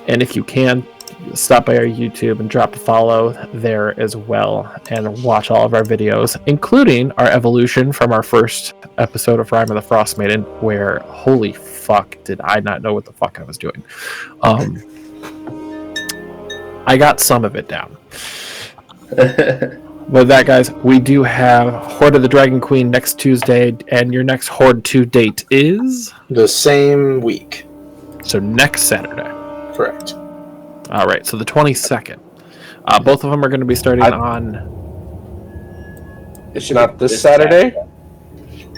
And if you can, stop by our YouTube and drop a follow there as well, and watch all of our videos, including our evolution from our first episode of Rime of the Frost Maiden, where holy fuck did I not know what the fuck I was doing. I got some of it down. With that, guys, we do have Horde of the Dragon Queen next Tuesday, and your next Horde 2 date is The same week. so next Saturday. Correct. All right, so the 22nd. Both of them are going to be starting on. It should Not be this Saturday?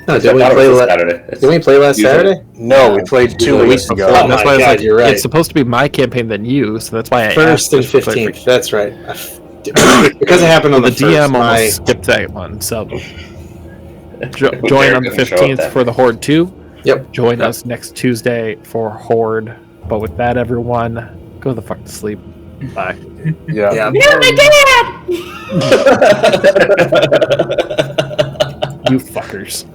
No, I did we thought it play was la- Saturday. It's Did we play last usually- Saturday? No, we played 2 The weeks week ago. before. That's my why I was God, like, you're right. it's supposed to be my campaign than you, so that's why I First and asked for 15th. That's right. Because it happened on The the DM first. almost skipped that one, so join They're on the gonna show up 15th then. for the Horde 2. Yep. Join us next Tuesday for Horde. But with that, everyone, Go the fuck to sleep. Bye. Yeah. Yeah. You're my dad! You fuckers.